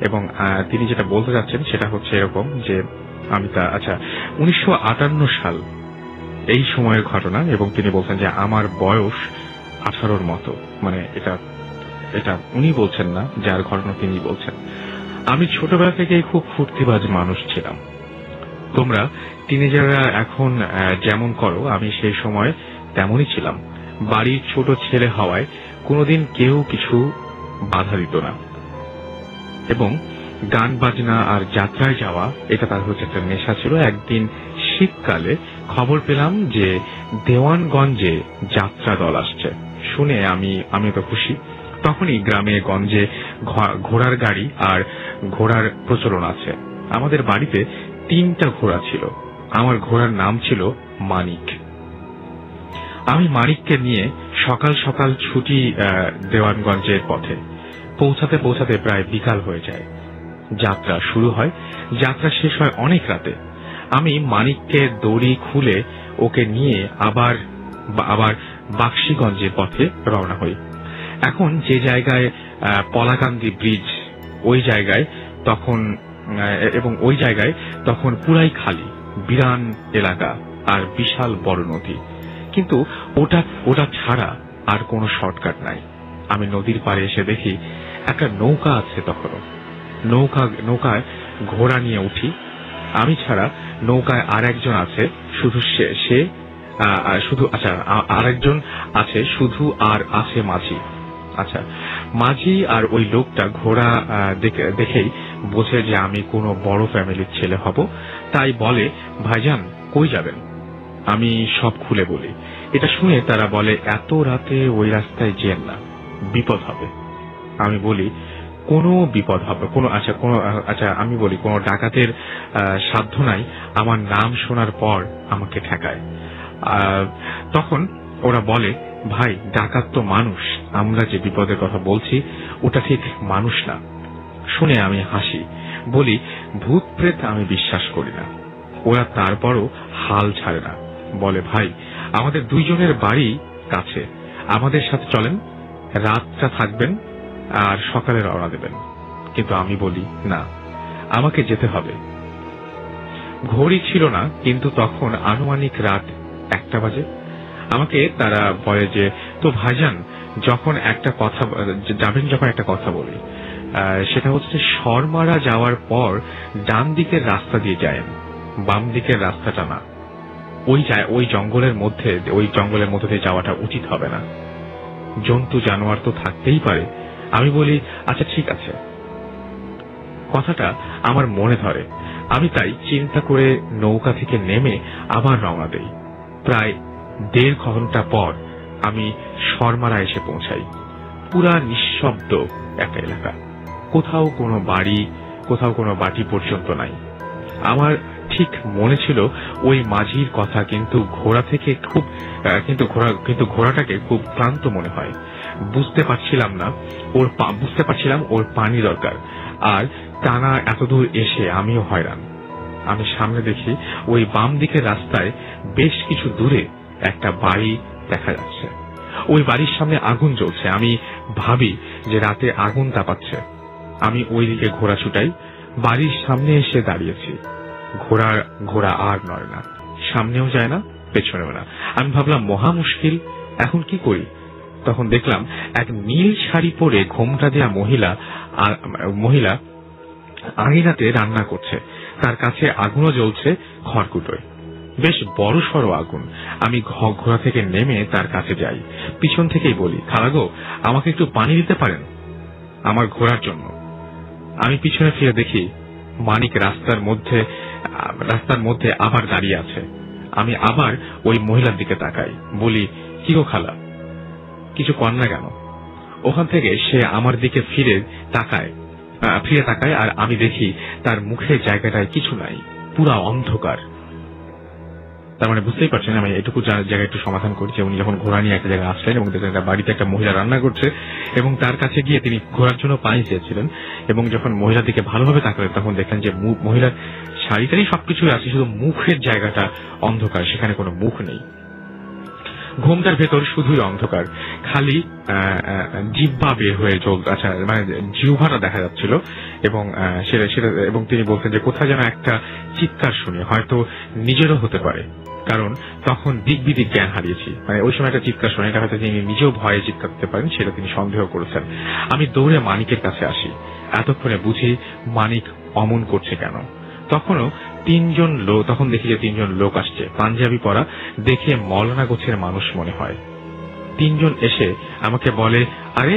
এবং তিনি যেটা বলতে যাচ্ছেন সেটা হচ্ছে এরকম যে আমি 1958 সাল এই সময়ের ঘটনা, এবং তিনি বলছেন যে আমার বয়স 18-র মতো। এটা উনি বলছেন না, যার ঘটনা তিনি বলছেন। আমি ছোটবেলা থেকেই খুব ফুর্তিবাজ মানুষ ছিলাম। তোমরা টিনেজাররা এখন যেমন করো, আমি সেই সময় তেমনই ছিলাম। বাড়ির ছোট ছেলে হওয়ায় কোনোদিন কেউ কিছু বাধা দিত না, এবং গান বাজনা আর যাত্রায় যাওয়া এটা তার হচ্ছে একটা নেশা ছিল। একদিন শীতকালে খবর পেলাম যে দেওয়ানগঞ্জে যাত্রা দল আসছে। শুনে আমি তো খুশি। তখনই গ্রামে গঞ্জে ঘোড়ার গাড়ি আর ঘোড়ার প্রচলন আছে। আমাদের বাড়িতে 3টা ঘোড়া ছিল। আমার ঘোড়ার নাম ছিল মানিক। আমি মানিককে নিয়ে সকাল সকাল ছুটি দেওয়ানগঞ্জের পথে। পৌঁছাতে পৌঁছাতে প্রায় বিকাল হয়ে যায়। যাত্রা শুরু হয়, যাত্রা শেষ হয় অনেক রাতে। আমি মানিককে দড়ি খুলে ওকে নিয়ে আবার বাক্সিগঞ্জের পথে রওনা হই। এখন যে জায়গায় পলাকান্দি ব্রিজ ওই জায়গায় তখন পুরাই খালি, বিরান এলাকা আর বিশাল বড় নদী। কিন্তু ওটা ছাড়া আর কোনো শর্টকাট নাই। আমি নদীর পাড়ে এসে দেখি একটা নৌকা আছে। তখনও নৌকায় ঘোড়া নিয়ে উঠি। আমি ছাড়া নৌকায় আর একজন আছে, আরেকজন আছে শুধু, আর আছে মাঝি। আচ্ছা, মাঝি আর ওই লোকটা ঘোড়া দেখেই বোঝে যে আমি কোনো বড় ফ্যামিলির ছেলে হব, তাই বলে, ভাইজান কই যাবেন? আমি সব খুলে বলি। এটা শুনে তারা বলে, এত রাতে ওই রাস্তায় যেন না, বিপদ হবে। আমি বলি, কোনো বিপদ হবে আমি বলি, কোনো ডাকাতের সাধ্য নাই আমার নাম শোনার পর আমাকে ঠেকায়। তখন ওরা বলে, ভাই ডাকাত তো মানুষ, আমরা যে বিপদের কথা বলছি ওটা ঠিক মানুষ না। শুনে আমি হাসি, বলি, ভূত প্রেত আমি বিশ্বাস করি না। ওরা তারপরও হাল ছাড়ে না, বলে, ভাই আমাদের দুইজনের বাড়ি কাছে, আমাদের সাথে চলেন, রাতটা থাকবেন আর সকালে রওনা দেবেন। কিন্তু আমি বলি, না, আমাকে যেতে হবে। ঘড়ি ছিল না, কিন্তু তখন আনুমানিক রাত 1টা বাজে। আমাকে তারা বলে যে, তো ভাইজান যখন একটা কথা বলি, সেটা হচ্ছে শর্মারা যাওয়ার পর ডান দিকের রাস্তা দিয়ে যায়, বাম দিকের রাস্তাটা না। ওই জঙ্গলের মধ্যে দিয়ে যাওয়াটা উচিত হবে না, জন্তু জানোয়ার তো থাকতেই পারে। আমি বলি, আচ্ছা ঠিক আছে। কথাটা আমার মনে ধরে। আমি তাই চিন্তা করে নৌকা থেকে নেমে আবার রওনা দেই। প্রায় 1.5 ঘন্টা পর আমি শর্মারা এসে পৌঁছাই। পুরা নিঃশব্দ একটা এলাকা, কোথাও কোনো বাড়ি পর্যন্ত নাই। আমার ঠিক মনে ছিল ওই মাঝির কথা, কিন্তু ঘোড়াটাকে খুব ক্লান্ত মনে হয়। বুঝতে পারছিলাম ওর পানি দরকার, আর টানা এতদূর এসে আমিও হয়রান। আমি সামনে দেখি ওই বাম দিকের রাস্তায় বেশ কিছু দূরে একটা বাড়ি দেখা যাচ্ছে। ওই বাড়ির সামনে আগুন জ্বলছে। আমি ভাবি যে রাতে আগুন তাপাচ্ছে। আমি ওই দিকে ঘোড়া ছুটাই। বাড়ির সামনে এসে দাঁড়িয়েছি। ঘোড়া আর নড়ে না, সামনেও যায় না, পেছনেও না। আমি ভাবলাম মহা মুশকিল, এখন কি করি? তখন দেখলাম এক নীল শাড়ি পরে ঘোমটা দেয়া মহিলা আঙিনাতে রান্না করছে। তার কাছে আগুনও জ্বলছে খড়কুটোয়, বেশ বড় সড়ো আগুন। আমি ঘোড়া থেকে নেমে তার কাছে যাই। পিছন থেকেই বলি, খালাগো আমাকে একটু পানি দিতে পারেন আমার ঘোড়ার জন্য। আমি পিছনে ফিরে দেখি মানিক রাস্তার মধ্যে আবার দাঁড়িয়ে আছে। আমি আবার ওই মহিলার দিকে তাকাই, বলি, কি গো খালা, কিছু কর না কেন? ওখান থেকে সে আমার দিকে ফিরে তাকায়, আর আমি দেখি তার মুখের জায়গাটায় কিছু নাই, পুরা অন্ধকার। তার মানে বুঝতেই পারছেন, আমি এটুকু জায়গায় একটু সমাধান করছি। উনি যখন ঘোড়া নিয়ে একটা জায়গায় আসলেন এবং দেখলেন বাড়িতে একটা মহিলা রান্না করছে, এবং তার কাছে গিয়ে তিনি ঘোড়ার জন্য পানি চেয়েছিলেন, এবং যখন মহিলার দিকে ভালোভাবে তাকালেন তখন দেখলেন যে মহিলার শাড়িটারই সবকিছুই আছে, শুধু মুখের জায়গাটা অন্ধকার, সেখানে কোনো মুখ নেই। ঘোমটার ভেতর শুধুই অন্ধকার, খালি জিহ্বা বের হয়ে মানে জিহ্বাটা দেখা যাচ্ছিল। এবং এবং তিনি বলতেন যে কোথায় যেন একটা চিৎকার শুনি, হয়তো নিজেরও হতে পারে, কারণ তখন দিক বিদিক জ্ঞান হারিয়েছি। মানে ওই সময় একটা চিৎকার শুনে, এটা হয়তো তিনি নিজেও ভয়ে চিৎকার করতে পারেন, সেটা তিনি সন্দেহ করেছেন। আমি দৌড়ে মানিকের কাছে আসি। এতক্ষণে বুঝি মানিক অমন করছে কেন। তখন দেখি যে 3জন লোক আসছে, পাঞ্জাবি পরা, দেখে মৌলানা গোছের মানুষ মনে হয়। 3জন এসে আমাকে বলে, আরে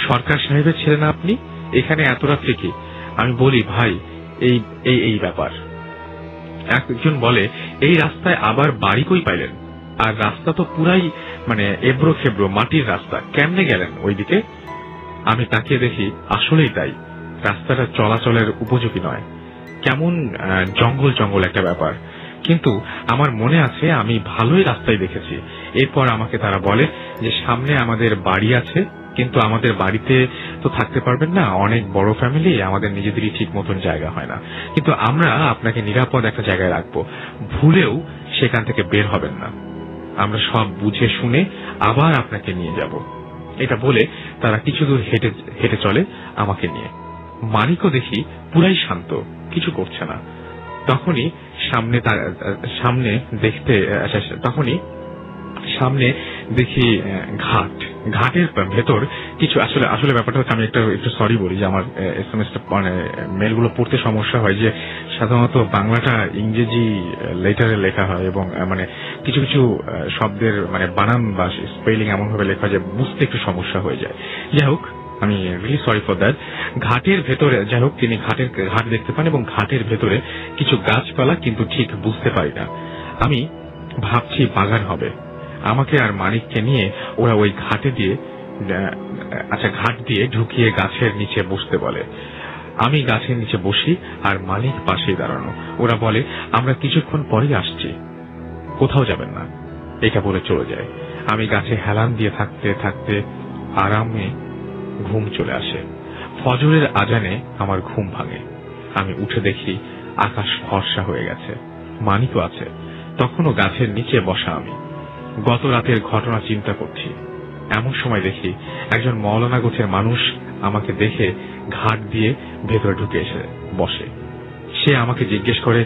সরকার সাহেবের ছেলে না আপনি, এখানে এত রাত্রে কি? আমি বলি, ভাই এই ব্যাপার। একজন বলে, এই রাস্তায় আবার বাড়ি কই পাইলেন? আর রাস্তা তো পুরাই মানে এবড়ো খেবড়ো মাটির রাস্তা, কেমনে গেলেন ওইদিকে? আমি তাকিয়ে দেখি আসলেই তাই, রাস্তাটা চলাচলের উপযোগী নয়, কেমন জঙ্গল একটা ব্যাপার। কিন্তু আমার মনে আছে আমি ভালোই রাস্তায় দেখেছি। এরপর আমাকে তারা বলে যে সামনে আমাদের বাড়ি আছে, কিন্তু আমাদের বাড়িতে তো থাকতে পারবেন না, অনেক বড় ফ্যামিলি, আমাদের নিজেদেরই ঠিক মতন জায়গা হয় না, কিন্তু আমরা আপনাকে নিরাপদ একটা জায়গায় রাখবো, ভুলেও সেখান থেকে বের হবেন না, আমরা সব বুঝে শুনে আবার আপনাকে নিয়ে যাব। এটা বলে তারা কিছু দূর হেঁটে চলে আমাকে নিয়ে। মানিকও দেখি পুরাই শান্ত, কিছু করছে না। তখনই সামনে দেখি ঘাটের ভেতর কিছু, আসলে ব্যাপারটা হচ্ছে, আমি একটু সরি বলি যে আমার SMS মানে মেলগুলো পড়তে সমস্যা হয়, যে সাধারণত বাংলাটা ইংরেজি লেটারে লেখা হয় এবং মানে কিছু কিছু শব্দের মানে বানান বা স্পেলিং এমন ভাবে লেখা হয় যে বুঝতে একটু সমস্যা হয়ে যায়। যাই হোক, আমি রিয়েলি সরি ফর দ্যাট। ঘাটের ভেতরে যাই হোক তিনি ঘাট দেখতে পান এবং ঘাটের ভেতরে কিছু গাছপালা, কিন্তু ঠিক বুঝতে পারি না। আমি ভাবছি বাগান হবে। আমাকে আর মানিককে নিয়ে ওরা ওই ঘাট দিয়ে ঢুকিয়ে গাছের নিচে বসতে বলে। আমি গাছের নিচে বসি আর মানিক পাশেই দাঁড়ানো। ওরা বলে আমরা কিছুক্ষণ পরেই আসছি, কোথাও যাবেন না, এটা বলে চলে যায়। আমি গাছে হেলান দিয়ে থাকতে থাকতে আরামে ঘুম চলে আসে। ফজরের আজানে আমার ঘুম ভাঙে। আমি উঠে দেখি আকাশ ফর্সা হয়ে গেছে, মানিকও আছে। তখনও গাছের নিচে বসা আমি গত রাতের ঘটনা চিন্তা করছি। এমন সময় দেখি একজন মওলানা গোছের মানুষ আমাকে দেখে ঘাট দিয়ে ভেতরে ঢুকে এসে বসে। সে আমাকে জিজ্ঞেস করে,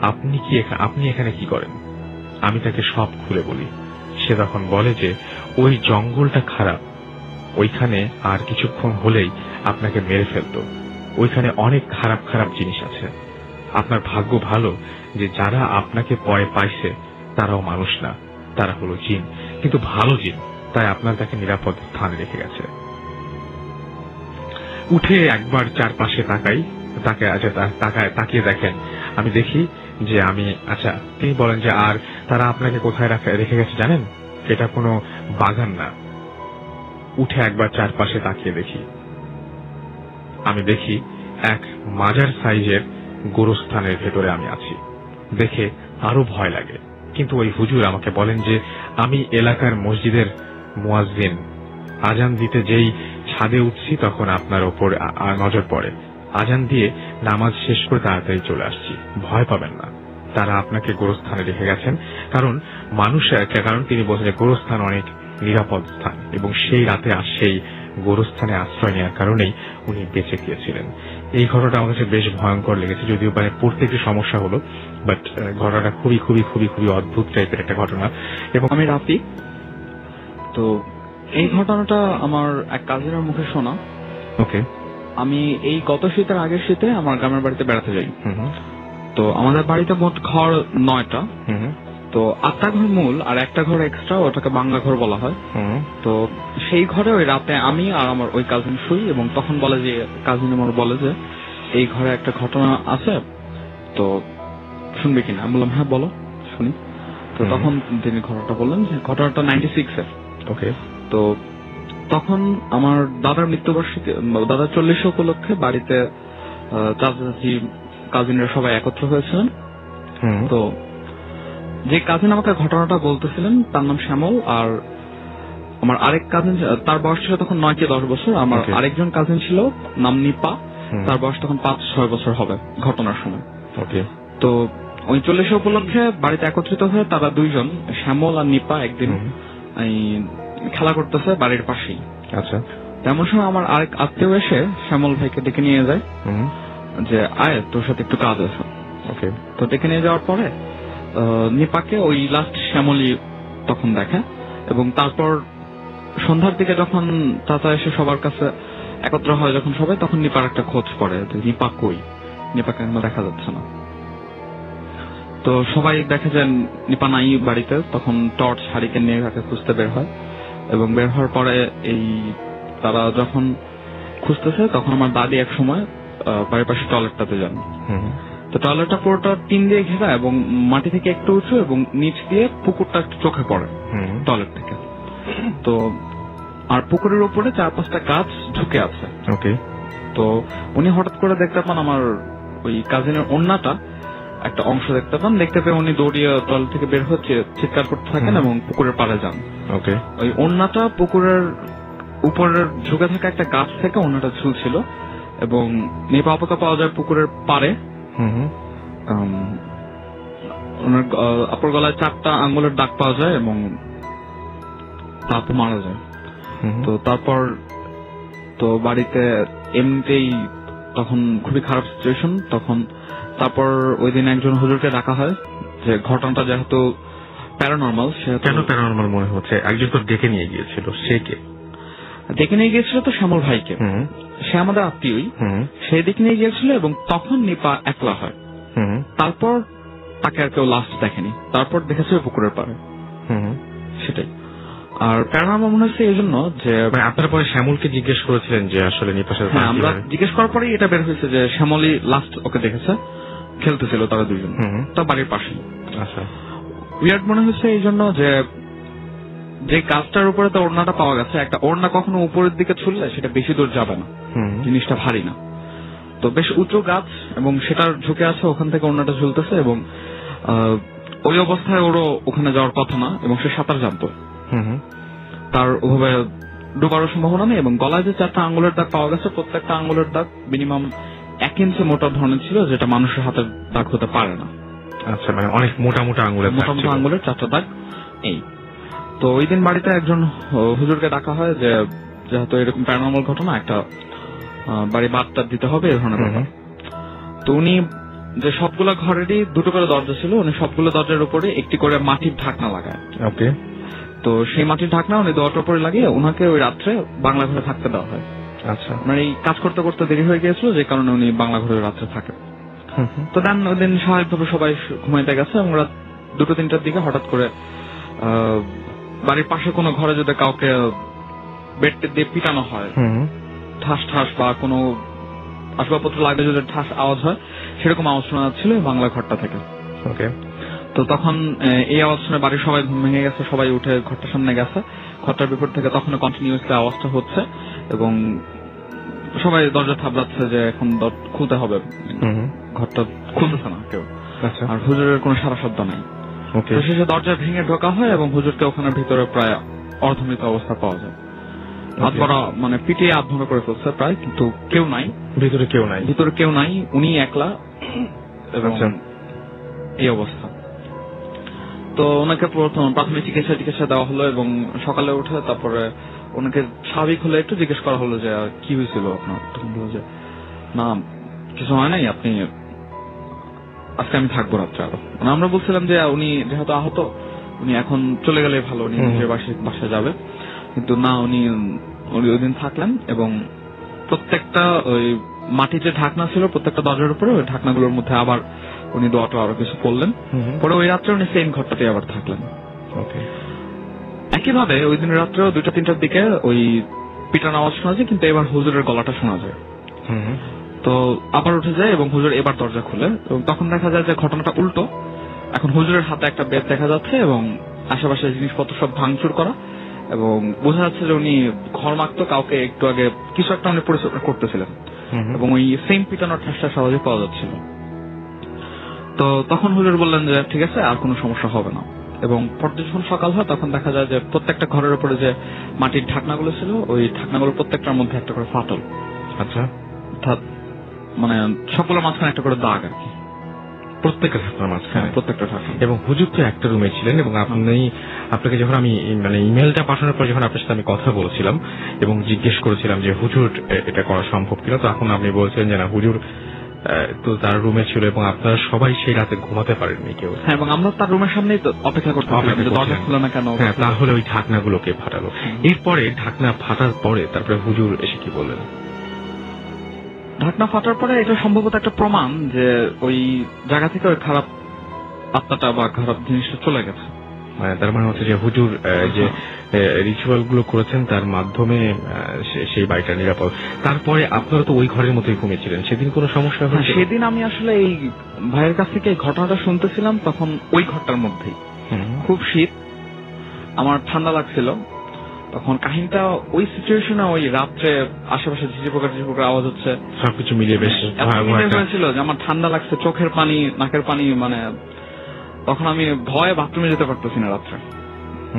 আপনি এখানে কি করেন? আমি তাকে সব খুলে বলি। সে তখন বলে যে ওই জঙ্গলটা খারাপ, ওইখানে আর কিছুক্ষণ হলেই আপনাকে মেরে ফেলতো। ওইখানে অনেক খারাপ খারাপ জিনিস আছে। আপনার ভাগ্য ভালো যে যারা আপনাকে পরে পাইছে তারাও মানুষ না, তারা হলো জিন, কিন্তু ভালো জিন, তাই আপনার তাকে নিরাপদ স্থানে রেখে গেছে। উঠে একবার চারপাশে তাকিয়ে দেখেন। আমি দেখি যে তিনি বলেন যে আর তারা আপনাকে কোথায় রেখে গেছে জানেন? এটা কোনো বাগান না। উঠে একবার চারপাশে তাকিয়ে দেখি। আমি দেখি এক মাজার সাইজের গোরস্থানের ভেতরে আমি আছি। দেখে আরো ভয় লাগে, কিন্তু ওই হুজুর আমাকে বলেন যে আমি এলাকার মসজিদের মুয়াজ্জিন। আজান দিতে যেই ছাদে উঠছি তখন আপনার ওপর নজর পড়ে। আজান দিয়ে নামাজ শেষ করে তাড়াতাড়ি চলে আসছি। ভয় পাবেন না, তারা আপনাকে গোরস্থানে রেখে গেছেন, কারণ তিনি বলছেন যে গোরস্থান অনেক নিরাপদ স্থান এবং সেই রাতে সেই গোরস্থানে আশ্রয় নেওয়ার কারণেই উনি বেঁচে গিয়েছিলেন। এই ঘটনাটা আমার কাছে বেশ ভয়ঙ্কর লেগেছে, যদিও মানে পড়তে একটু সমস্যা হলো, বাট ঘটনাটা খুবই খুবই খুবই খুবই অদ্ভুত টাইপের একটা ঘটনা। এবং আমি রাফি। তো এই ঘটনাটা আমার এক কাজিনের মুখে শোনা। ওকে। আমি এই গত শীতের আগের শীতে আমার গ্রামের বাড়িতে বেড়াতে যাই। তো আমাদের বাড়িতে মোট ঘর 9টা। তো 8টা ঘর মূল আর একটা ঘর এক্সট্রা, ওটাকে বাংলা ঘর বলা হয়। তো সেই ঘরে ওই রাতে আমি আর আমার ওই কাজিন শুই এবং তখন কাজিন আমার বলে যে এই ঘরে একটা ঘটনা আছে, তো শুনবে কিনা? আমি বললাম হ্যাঁ বলো, শুনি। তো তখন তিনি ঘটনাটা বললেন যে ঘটনাটা 96-এর। ওকে। তো তখন আমার দাদার মৃত্যুবার্ষিকী, দাদার 40 উপলক্ষে বাড়িতে চাচা চাচি কাজিনরা সবাই একত্র হয়েছিলেন। তো যে কাজিন আমাকে ঘটনাটা বলতেছিলেন তার নাম শ্যামল, আর আমার আরেক কাজিন, তার বয়স ছিল তখন 9 কি 10 বছর। আমার আরেকজন কাজিন ছিল নাম নিপা, তার বয়স তখন 5-6 বছর হবে ঘটনার সময়। তো ওই 40 উপলক্ষে বাড়িতে একত্রিত হয়ে তারা দুইজন, শ্যামল আর নিপা, একদিন খেলা করতেছে বাড়ির পাশেই। আচ্ছা। তেমন সময় আমার আরেক আত্মীয় এসে শ্যামল ভাইকে ডেকে নিয়ে যায় যে আয় তোর সাথে একটু কাজ আছে। তো ডেকে নিয়ে যাওয়ার পরে নিপাকে ওই লাস্ট শ্যামলই তখন দেখে এবং তারপর সন্ধ্যার দিকে যখন চাচা এসে সবার কাছে একত্র হয় যখন সবাই, তখন নিপার একটা খোঁজ পড়ে যে নিপা কই, নিপাকে দেখা যাচ্ছে না। তো সবাই দেখে যে নিপা নাই বাড়িতে। তখন টর্চ হারিকেন নিয়ে তাকে খুঁজতে বের হয় এবং বের হওয়ার পরে তারা যখন খুঁজতেছে তখন আমার দাদি এক সময় বাড়ির পাশে টয়লেটটাতে যান। তো টয়লেটটা পুরোটা টিন দিয়ে ঘেরা এবং মাটি থেকে একটু উঁচু এবং নিচ দিয়ে পুকুরটা একটু চোখে পড়ে টয়লেট থেকে। তো আর পুকুরের উপরে 4-5টা গাছ ঝুঁকে আছে। তো উনি হঠাৎ করে দেখতে পান আমার ওই কাজিনের ওন্নাটা একটা অংশ দেখতে পান। দেখতে পেয়ে উনি দৌড়িয়ে টয়লেট থেকে বের হচ্ছে, চিৎকার করতে থাকেন এবং পুকুরের পাড়ে যান। ওই ওন্নাটা পুকুরের উপরের ঝুঁকে থাকা একটা গাছ থেকে ওন্নাটা ঝুলছিল এবং নিপা আপাতত পাওয়া যায় পুকুরের পাড়ে। ওনার অপর গলায় 4টা আঙ্গুলের দাগ পাওয়া যায় এবং তারপর মারা যায়। তো তারপর তো বাড়িতে এমনিতেই তখন খুবই খারাপ সিচুয়েশন। তখন তারপর ওই দিন একজন হুজুরকে ডাকা হয় যে ঘটনাটা যেহেতু প্যারানর্মাল, কেন প্যারানর্মাল মনে হচ্ছে? একজন তো ডেকে নিয়ে গিয়েছিল, সে কে? ডেকে নিয়ে গিয়েছিল তো শ্যামল ভাইকে, সে আমাদের আত্মীয়ই, সে দিকে নিয়ে গিয়েছিল এবং তখন নিপা একলা হয়। তারপর তাকে আর কেউ লাস্ট দেখেনি, তারপর দেখেছে পুকুরের পাড়ে, সেটাই। আর প্যারানর্মাল মনে হচ্ছে এই জন্য যে আপনারা পরে শ্যামলকে জিজ্ঞেস করেছিলেন যে আসলে নিপার সাথে? হ্যাঁ, আমরা জিজ্ঞেস করার পরেই এটা বের হয়েছে যে শ্যামলই লাস্ট ওকে দেখেছে, খেলতেছিল তারা দুইজন, তার বাড়ির পাশে। আচ্ছা, উইয়ার্ড মনে হচ্ছে এই জন্য যে যে গাছটার উপরে তো ওড়নাটা পাওয়া গেছে, একটা ওড়না কখনো উপরের দিকে ছুললে সেটা বেশি দূর যাবে না, জিনিসটা ভারী না। তো বেশ উঁচু গাছ এবং সেটার ঝুঁকে আছে, ওখান থেকে ওড়নাটা ঝুলতেছে এবং ওই অবস্থায় ওরও ওখানে যাওয়ার কথা না এবং সে সাঁতার জানতো, তার ওভাবে ডুবারও সম্ভাবনা নেই। এবং গলায় যে 4টা আঙ্গুলের দাগ পাওয়া গেছে, প্রত্যেকটা আঙ্গুলের দাগ মিনিমাম 1 ইঞ্চি মোটা ধরনের ছিল, যেটা মানুষের হাতের দাগ হতে পারে না। আচ্ছা, মানে অনেক মোটা মোটা আঙ্গুলের, মোটা মোটা আঙ্গুলের 4টা দাগ। এই তো ওই দিন বাড়িতে একজন হুজুরকে ডাকা হয় যে যেহেতু এরকম প্যারানর্মাল ঘটনা, একটা বাড়ি বার্তা দিতে হবে এই ধরনের ব্যাপার। তো উনি যে সবগুলো ঘরেরই 2টো করে দরজা ছিল, উনি সবগুলো দরজার উপরে একটি করে মাটির ঢাকনা লাগায়। ওকে। তো সেই মাটির ঢাকনা উনি দরজার উপরে লাগিয়ে ওনাকে ওই রাত্রে বাংলা ঘরে থাকতে দেওয়া হয়। আচ্ছা, মানে এই কাজ করতে করতে দেরি হয়ে গিয়েছিল, যে কারণে উনি বাংলা ঘরে রাত্রে থাকেন। তো দেন ওই দিন স্বাভাবিকভাবে সবাই ঘুমাইতে গেছে এবং রাত 2-3টার দিকে হঠাৎ করে বাড়ির পাশে কোনো ঘরে যদি কাউকে বেড দিয়ে পিটানো হয়, ঠাস ঠাস বা কোনো আসবাবপত্র লাগলে যদি ঠাস আওয়াজ হয়, সেরকম আওয়াজ শোনা যাচ্ছিল বাংলা ঘরটা থেকে। ওকে। তো তখন এই আওয়াজ শুনে বাড়ির সবাই ঘুম ভেঙে গেছে, সবাই উঠে ঘরটার সামনে গেছে। ঘরটার বিপর থেকে তখন কন্টিনিউয়াসলি আওয়াজটা হচ্ছে এবং সবাই দরজা থাবড়াচ্ছে যে এখন খুলতে হবে, ঘরটা খুলতেছে না কেউ, আর হুজুরের কোনো সারা শব্দ নাই। তো শেষে দরজা ভেঙে ঢোকা হয় এবং হুজুরকে ওখানে ভিতরে প্রায় অর্ধমৃত অবস্থা পাওয়া যায়। হাত ভরা মানে পিটিয়ে হাত ভরা করে ফেলছে প্রায়, কিন্তু কেউ নাই ভিতরে, কেউ নাই, উনি একলা এবং এই অবস্থা। তো ওনাকে প্রাথমিক চিকিৎসা দেওয়া হলো এবং সকালে উঠে তারপরে ওনাকে স্বাভাবিক হলে একটু জিজ্ঞেস করা হলো যে কি হয়েছিল আপনার। তখন বলল যে না কিছু হয় নাই, আপনি আজকে আমি থাকবো রাত্রে আরো। আমরা বলছিলাম যে উনি যেহেতু আহত, উনি এখন চলে গেলে ভালো, উনি নিজের বাসায় যাবে, কিন্তু না, উনি ওই দিন থাকলেন এবং প্রত্যেকটা ওই মাটির যে ঢাকনা ছিল প্রত্যেকটা দরজার উপরে, ওই ঢাকনাগুলোর মধ্যে আবার উনি দোয়াটা আরো কিছু করলেন। পরে ওই রাত্রে উনি সেম ঘরটাতে আবার থাকলেন। একইভাবে ওই দিন রাত্রেও 2-3টার দিকে ওই পিটার আওয়াজ শোনা যায়, কিন্তু এবার হুজুরের গলাটা শোনা যায়। তো আবার উঠে যায় এবং হুজুর এবার দরজা খুলে এবং তখন দেখা যায় যে ঘটনাটা উল্টো। এখন হুজুরের হাতে একটা বেদ দেখা যাচ্ছে এবং আশেপাশে জিনিসপত্র সব ভাঙচুর করা এবং বোঝা যাচ্ছে যে উনি ঘর মাখতো, কাউকে একটু আগে কিছু একটা উনি পরিচর্যা করতেছিলেন এবং ওই সেম পিটানোর ঠাসটা সহজে পাওয়া যাচ্ছিল। তো তখন হুজুর বললেন যে ঠিক আছে, আর কোনো সমস্যা হবে না। এবং পরদিন যখন সকাল হয় তখন দেখা যায় যে প্রত্যেকটা ঘরের উপরে যে মাটির ঢাকনাগুলো ছিল, ওই ঢাকনাগুলো প্রত্যেকটার মধ্যে একটা করে ফাটল। আচ্ছা, অর্থাৎ মানে সবগুলোর মাঝখানে একটা করে দাগ আর কি, প্রত্যেকটা ঢাকনার মাঝখানে, প্রত্যেকটা ঢাকনা। এবং হুজুর তো একটা রুমে ছিলেন এবং আপনাকে যখন আমি মানে ইমেলটা পাঠানোর পর যখন আপনার সাথে আমি কথা বলছিলাম এবং জিজ্ঞেস করেছিলাম যে হুজুর এটা করা সম্ভব কিনা, তখন আপনি বলছিলেন যে না, হুজুর তো তার রুমে ছিল এবং আপনারা সবাই সেই রাতে ঘুমাতে পারেননি কেউ। হ্যাঁ, এবং আমরা তার রুমের সামনেই অপেক্ষা করছিলাম যে দরজা খুলে না কেন। হ্যাঁ, তাহলে ওই ঢাকনাগুলোকে ফাটালো। এরপরে ঢাকনা ফাটার পরে তারপরে হুজুর এসে কি বললেন? ঢাকনা ফাটার পরে এটা সম্ভবত একটা প্রমাণ যে ওই জায়গা থেকে ওই খারাপ আত্মাটা বা খারাপ জিনিসটা চলে গেছে। তার মানে হচ্ছে যে হুজুর যে রিচুয়াল গুলো করেছেন তার মাধ্যমে সেই বাড়িটা নিরাপদ। তারপরে আপনারা তো ওই ঘরের মধ্যেই ঘুমিয়েছিলেন, সেদিন কোনো সমস্যা হয়েছে? সেদিন আমি আসলে এই ভাইয়ের কাছ থেকে এই ঘটনাটা শুনতেছিলাম, তখন ওই ঘরটার মধ্যেই খুব শীত, আমার ঠান্ডা লাগছিল। তখন কাহিনীটা ওই সিচুয়েশনে ওই রাত্রে আশেপাশে ঝিঝি পোকার আওয়াজ হচ্ছে, সবকিছু মিলিয়ে বেশ হয়েছিল যে আমার ঠান্ডা লাগছে, চোখের পানি নাকের পানি, মানে তখন আমি ভয়ে বাথরুমে যেতে পারতেছি না রাত্রে।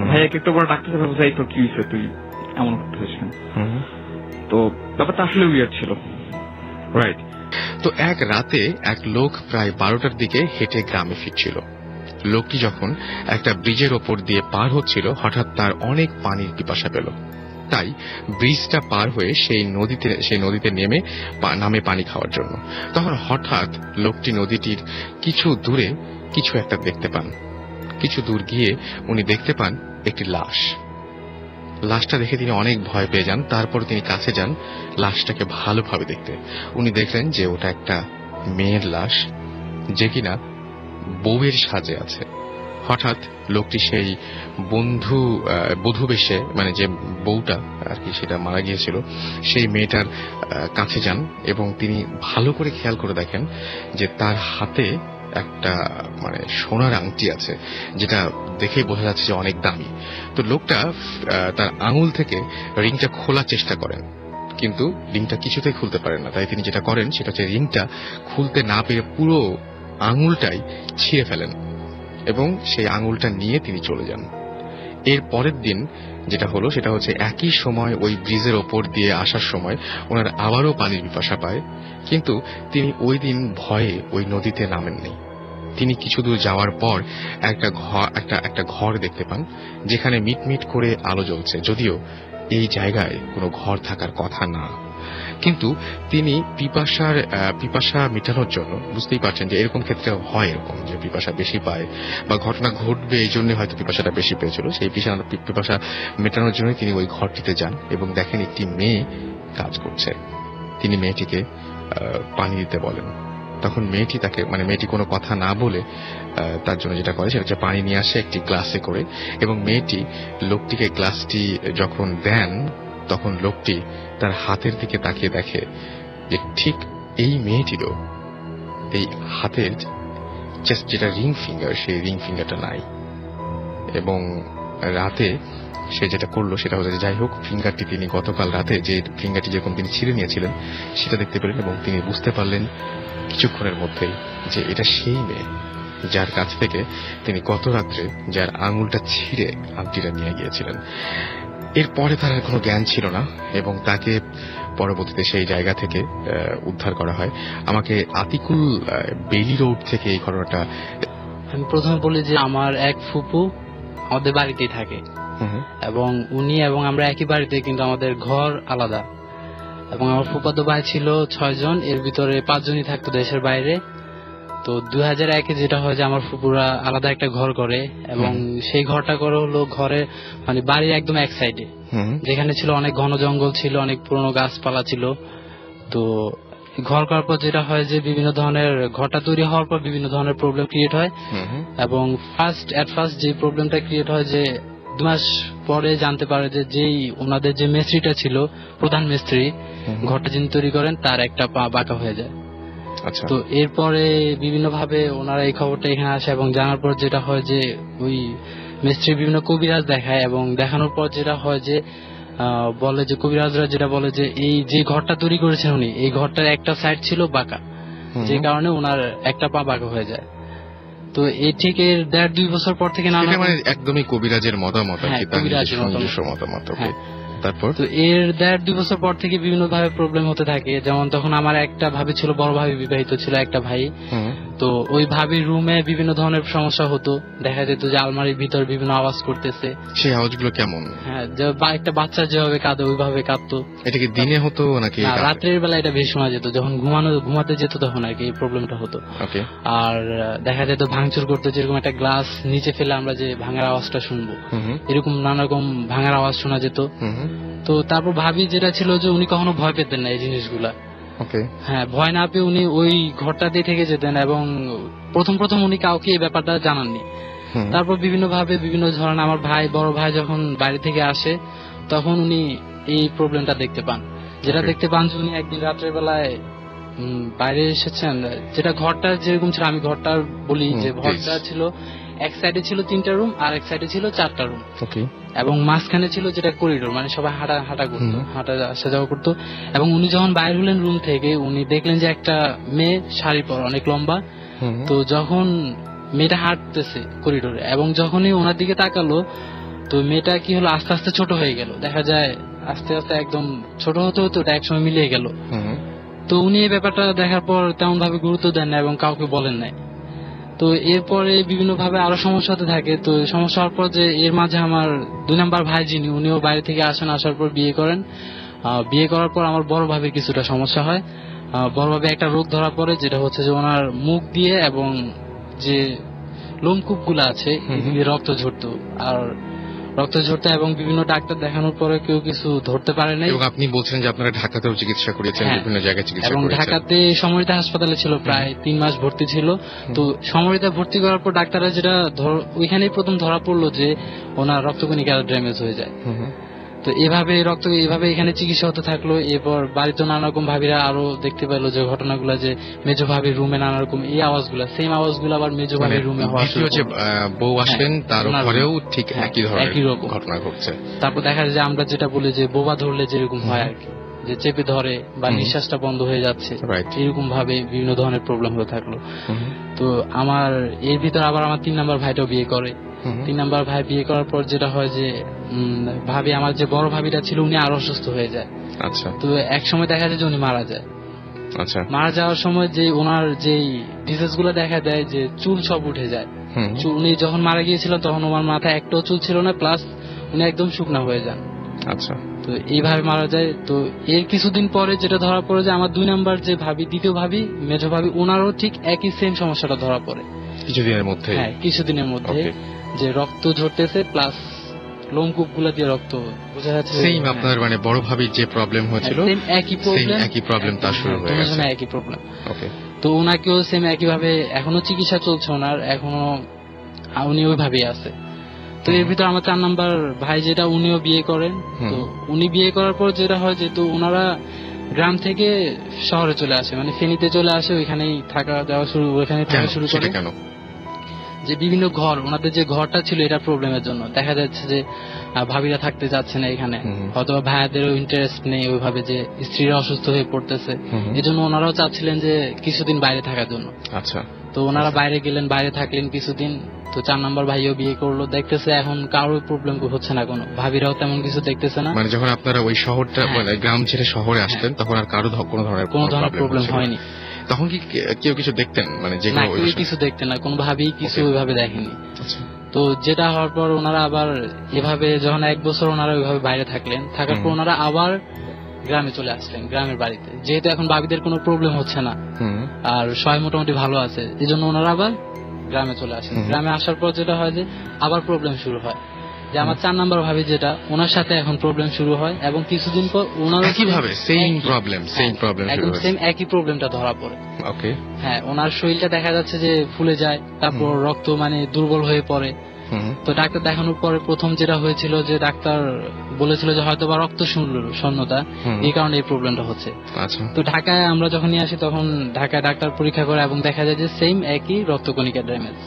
ভাই একটু করে ডাকতে ভাবছে এই তো কি হয়েছে, তুই এমন করতেছিস। তো ব্যাপারটা আসলে উইয়ার্ড ছিল। রাইট। তো এক রাতে এক লোক প্রায় 12টার দিকে হেঁটে গ্রামে ফিরছিল। লোকটি যখন একটা ব্রিজের ওপর দিয়ে পার হচ্ছিল, হঠাৎ তার অনেক পানির পিপাসা পেল। তাই ব্রিজটা পার হয়ে সেই নদীতে নামে পানি খাওয়ার জন্য। তখন হঠাৎ লোকটি নদীটির কিছু দূরে কিছু একটা দেখতে পান। কিছু দূর গিয়ে উনি দেখতে পান একটি লাশটা দেখে তিনি অনেক ভয় পেয়ে যান। তারপর তিনি কাছে যান লাশটাকে ভালোভাবে দেখতে। উনি দেখলেন যে ওটা একটা মেয়ের লাশ, যে কিনা বউয়ের সাজে আছে। হঠাৎ লোকটি সেই বধূ বেশে, মানে যে বউটা আর কি সেটা মারা গিয়েছিল, সেই মেয়েটার কাছে যান এবং তিনি ভালো করে খেয়াল করে দেখেন যে তার হাতে একটা মানে সোনার আংটি আছে, যেটা দেখেই বোঝা যাচ্ছে যে অনেক দামি। তো লোকটা তার আঙুল থেকে রিংটা খোলার চেষ্টা করেন, কিন্তু রিংটা কিছুতেই খুলতে পারেন না। তাই তিনি যেটা করেন সেটা হচ্ছে রিংটা খুলতে না পেরে পুরো আঙুলটাই ছিঁড়ে ফেলেন এবং সেই আঙুলটা নিয়ে তিনি চলে যান। এর পরের দিন যেটা হলো সেটা হচ্ছে একই সময় ওই ব্রিজের ওপর দিয়ে আসার সময় ওনার আবারও পানির পিপাসা পায়, কিন্তু তিনি ওই দিন ভয়ে ওই নদীতে নামেননি। তিনি কিছু দূর যাওয়ার পর একটা ঘর দেখতে পান, যেখানে মিটমিট করে আলো জ্বলছে, যদিও এই জায়গায় কোনো ঘর থাকার কথা না। কিন্তু তিনি পিপাসা মেটানোর জন্য, বুঝতেই পারছেন যে এরকম ক্ষেত্রে হয় এরকম যে পিপাসা বেশি পায় বা ঘটনা ঘটবে, এই জন্য হয়তো পিপাসাটা বেশি পেয়েছিল। সেই পিপাসা মেটানোর জন্য তিনি ওই ঘরটিতে যান এবং দেখেন একটি মেয়ে কাজ করছে। তিনি মেয়েটিকে পানি দিতে বলেন। তখন মেয়েটি কোনো কথা না বলে তার জন্য যেটা করে সেটা হচ্ছে পানি নিয়ে আসে একটি গ্লাসে করে, এবং মেয়েটি লোকটিকে গ্লাসটি যখন দেন তখন লোকটি তার হাতের দিকে তাকিয়ে দেখে যে ঠিক এই মেয়েটিরও এই হাতের যেটা রিং ফিঙ্গার, সেই রিং ফিঙ্গারটা নাই। এবং রাতে সে যেটা করলো সেটা হচ্ছে, যাই হোক, ফিঙ্গারটি তিনি গতকাল রাতে যে ফিঙ্গারটি যেরকম তিনি ছিঁড়ে নিয়েছিলেন সেটা দেখতে পেলেন এবং তিনি বুঝতে পারলেন কিছুক্ষণের মধ্যেই যে এটা সেই মেয়ে যার কাছ থেকে তিনি গত রাত্রে যার আঙুলটা ছিঁড়ে আংটিটা নিয়ে গিয়েছিলেন। এরপরে তার আর কোনো জ্ঞান ছিল না এবং তাকে পরবর্তীতে সেই জায়গা থেকে উদ্ধার করা হয়। আমাকে আতিকুল বেলি রোড থেকে এই ঘটনাটা। আমি প্রথমে বলি যে আমার এক ফুপু আমাদের বাড়িতেই থাকে এবং উনি এবং আমরা একই বাড়িতে, কিন্তু আমাদের ঘর আলাদা। এবং আমার ফুফাতো ভাই ছিল 6 জন, এর ভিতরে 5 জনই থাকতো দেশের বাইরে। তো 2001-এ যেটা হয় যে আমার ফুপুরা আলাদা একটা ঘর করে এবং সেই ঘরটা করে হলো ঘরে মানে বাড়ির একদম এক সাইডে, যেখানে ছিল অনেক ঘন জঙ্গল ছিল, অনেক পুরনো গাছপালা ছিল। তো ঘর করার পর যেটা হয় যে বিভিন্ন ধরনের ঘরটা তৈরি হওয়ার পর বিভিন্ন ধরনের প্রবলেম ক্রিয়েট হয় এবং ফার্স্ট যে প্রবলেমটা ক্রিয়েট হয় যে 2 মাস পরে জানতে পারে যে যেই ওনাদের যে মিস্ত্রিটা ছিল, প্রধান মিস্ত্রি, ঘরটা যিনি তৈরি করেন, তার একটা পা বাঁকা হয়ে যায়। তো এরপরে বিভিন্ন ভাবে ওনারা এই খবরটা এখানে আসে এবং জানার পর যেটা হয় যে ওই মিস্ত্রি বিভিন্ন কবিরাজ দেখায় এবং দেখানোর পর যেটা হয় যে বলে যে কবিরাজরা যেটা বলে যে এই যে ঘরটা তৈরি করেছেন উনি, এই ঘরটার একটা সাইড ছিল বাঁকা, যে কারণে ওনার একটা পা বাঁকা হয়ে যায়। তো এই ঠিক এর 1.5-2 বছর পর থেকে না, মানে একদমই কবিরাজের মতামত, মতামত। তারপর তো এর 1.5-2 বছর পর থেকে বিভিন্ন ভাবে প্রবলেম হতে থাকে। যেমন তখন আমার একটা ভাবি ছিল, বড় ভাবি বিবাহিত ছিল, একটা ভাই। তো ওই ভাবির রুমে বিভিন্ন ধরনের সমস্যা হতো, দেখা যেত যে আলমারির ভিতর বিভিন্ন আওয়াজ করতেছে। সেই আওয়াজগুলো কেমন? হ্যাঁ, যে একটা বাচ্চা যেভাবে কাঁদে ওইভাবে কাঁদতো। এটা কি দিনে হতো নাকি রাত্রের বেলা? এটা বেশি শোনা যেত, যখন ঘুমাতে যেত তখন আর কি এই প্রবলেমটা হতো। আর দেখা যেত ভাঙচুর করতো, যেরকম একটা গ্লাস নিচে ফেলে আমরা যে ভাঙার আওয়াজটা শুনবো, এরকম নানা রকম ভাঙার আওয়াজ শোনা যেত। তো তারপর ভাবি যেটা ছিল যে উনি কখনো ভয় পেতেন না এই জিনিসগুলা। হ্যাঁ, ভয় না পেয়ে উনি ওই ঘরটাতেই থেকে যেতেন এবং প্রথম উনি কাউকে এই ব্যাপারটা জানাননি। তারপর বিভিন্ন ভাবে বিভিন্ন ধরনের আমার বড় ভাই যখন বাড়ি থেকে আসে তখন উনি এই প্রবলেমটা দেখতে পান। যেটা দেখতে পান যে উনি একদিন রাত্রের বেলায় বাইরে এসেছেন, যেটা ঘরটা যেরকম ছিল, আমি ঘরটা বলি যে ঘরটা ছিল এক সাইডে ছিল 3টা রুম আর এক সাইডে ছিল 4টা রুম এবং মাঝখানে ছিল যেটা করিডোর, মানে সবাই হাঁটা করতো, হাঁটা আসা যাওয়া করতো। এবং উনি যখন বাইরে হলেন রুম থেকে, উনি দেখলেন যে একটা মেয়ে শাড়ি পরা, অনেক লম্বা। তো যখন মেয়েটা হাঁটতেছে করিডোরে এবং যখনই ওনার দিকে তাকালো, তো মেয়েটা কি হলো, আস্তে আস্তে ছোট হয়ে গেল। দেখা যায় আস্তে আস্তে একদম ছোট হতে হতে ওটা একসময় মিলিয়ে গেল। তো উনি এই ব্যাপারটা দেখার পর তেমন ভাবে গুরুত্ব দেন না এবং কাউকে বলেন নাই। তো এরপরে বিভিন্ন ভাবে আরো সমস্যা হতে থাকে। তো সমস্যা হওয়ার পর যে এর মাঝে আমার 2 নাম্বার ভাই যিনি উনিও বাইরে থেকে আসেন, আসার পর বিয়ে করেন। বিয়ে করার পর আমার বড় ভাবির কিছুটা সমস্যা হয়। বড় ভাবে একটা রোগ ধরা পড়ে, যেটা হচ্ছে যে ওনার মুখ দিয়ে এবং যে লোমকূপ গুলো আছে এদিকে রক্ত ঝরতো, আর রক্ত ঝরতো এবং বিভিন্ন ডাক্তার দেখানোর পরে কেউ কিছু ধরতে পারে নাই। এবং আপনি বলছেন যে আপনারা ঢাকাতেও চিকিৎসা করিয়েছেন, বিভিন্ন জায়গায় চিকিৎসা এবং করেছেন। ঢাকাতে সমরিতা হাসপাতালে ছিল, প্রায় 3 মাস ভর্তি ছিল। তো সমরিতা ভর্তি করার পর ডাক্তাররা যেটা ওইখানেই প্রথম ধরা পড়লো যে ওনার রক্তকণিকা ড্যামেজ হয়ে যায়। তো এভাবে এখানে চিকিৎসা হতে থাকলো। এরপর বাড়িতে নানা রকম ভাবিরা আরো দেখতে পেলো যে ঘটনাগুলো, যে মেজো ভাবির রুমে নানা রকম এই আওয়াজগুলো, সেম আওয়াজগুলো আবার মেজো ভাবির রুমে হওয়া শুরু করলো। বউ আসলেন তার ঘরেও ঠিক একই ধরনের রকম ঘটনা ঘটছে। তারপর দেখা যায় যে আমরা যেটা বলি যে বোবা ধরলে যেরকম হয় আর কি, যে চেপে ধরে বা নিঃশ্বাসটা বন্ধ হয়ে যাচ্ছে, এরকম ভাবে বিভিন্ন ধরনের প্রবলেম হতে থাকলো। তো আমার এর ভিতর আবার আমার 3 নাম্বার ভাইটাও বিয়ে করে। 3 নাম্বার ভাই বিয়ে করার পর যেটা হয় যে ভাবি, আমার যে বড় ভাবিটা ছিল উনি আরো অসুস্থ হয়ে যায়। আচ্ছা। তো এক সময় দেখা যায় যে উনি মারা যায়। আচ্ছা। মারা যাওয়ার সময় যে ওনার যে ডিজিজ গুলো দেখা দেয় যে চুল সব উঠে যায়। উনি যখন মারা গিয়েছিলেন তখন ওনার মাথায় একটাও চুল ছিল না, প্লাস উনি একদম শুকনা হয়ে যান। আচ্ছা। তো এইভাবে মারা যায়। তো এর কিছুদিন পরে যেটা ধরা পড়ে যে আমার 2 নাম্বার যে ভাবি, দ্বিতীয় ভাবি, মেজো ভাবি, ওনারও ঠিক একই সেম সমস্যাটা ধরা পড়ে কিছুদিনের মধ্যে। হ্যাঁ, কিছুদিনের মধ্যে যে রক্ত ঝরতেছে প্লাস লোমকূপ গুলা দিয়ে রক্ত বোঝা যাচ্ছে। সেম আপনার মানে বড় ভাবির যে প্রবলেম হয়েছিল সেম একই প্রবলেম তার শুরু হয়ে গেছে। একই প্রবলেম। ওকে। তো ওনাকেও সেম একই ভাবে এখনো চিকিৎসা চলছে ওনার, এখনো উনি ওইভাবেই আছে। তো এর ভিতর আমার 4 নাম্বার ভাই যেটা, উনিও বিয়ে করেন। তো উনি বিয়ে করার পর যেটা হয় যে তো ওনারা গ্রাম থেকে শহরে চলে আসে, মানে ফেনীতে চলে আসে, ওইখানেই থাকা শুরু করে। কেন? যে বিভিন্ন ঘর, ওনাদের যে ঘরটা ছিল এটা প্রবলেমের জন্য দেখা যাচ্ছে যে ভাবিরা থাকতে চাচ্ছে না এখানে, হয়তো ভাইয়াদেরও ইন্টারেস্ট নেই ওইভাবে, যে স্ত্রীরা অসুস্থ হয়ে পড়তেছে, এজন্য ওনারাও চাচ্ছিলেন যে কিছুদিন বাইরে থাকার জন্য। আচ্ছা। তো ওনারা বাইরে গেলেন, বাইরে থাকলেন কিছুদিন। তো 4 নাম্বার ভাইও বিয়ে করলো, দেখতেছে এখন কারোর প্রবলেম হচ্ছে না, কোনো ভাবিরাও তেমন কিছু দেখতেছে না। মানে যখন আপনারা ওই শহরটা মানে গ্রাম ছেড়ে শহরে আসলেন তখন আর কারো কোনো ধরনের প্রবলেম হয়নি। তখন কি কেউ কিছু দেখতেন? মানে যে কিছু দেখতেন না, কোনো ভাবেই কিছু ওইভাবে দেখেনি। তো যেটা হওয়ার পর ওনারা আবার এভাবে যখন 1 বছর ওনারা ওইভাবে বাইরে থাকলেন, থাকার পর ওনারা আবার গ্রামে চলে আসলেন, গ্রামের বাড়িতে, যেহেতু এখন ভাবিদের কোনো প্রবলেম হচ্ছে না আর সবাই মোটামুটি ভালো আছে, এই জন্য ওনারা আবার গ্রামে চলে আসেন। গ্রামে আসার পর যেটা হয় যে আবার প্রবলেম শুরু হয়, যে আমার 4 নাম্বার ভাবি যেটা, ওনার সাথে এখন প্রবলেম শুরু হয় এবং কিছুদিন পর ওনার কিভাবে সেম প্রবলেম একদম সেম একই প্রবলেমটা ধরা পড়ে। ওকে। হ্যাঁ, ওনার শরীরটা দেখা যাচ্ছে যে ফুলে যায়, তারপর রক্ত মানে দুর্বল হয়ে পড়ে। তো ডাক্তার দেখানোর পরে প্রথম যেটা হয়েছিল যে ডাক্তার বলেছিল যে হয়তো বা রক্ত শূন্যতা, এই কারণে এই প্রবলেমটা হচ্ছে। আচ্ছা। তো ঢাকায় আমরা যখন নিয়ে আসি তখন ঢাকায় ডাক্তার পরীক্ষা করে এবং দেখা যায় যে সেম একই রক্তকণিকা ড্যামেজ।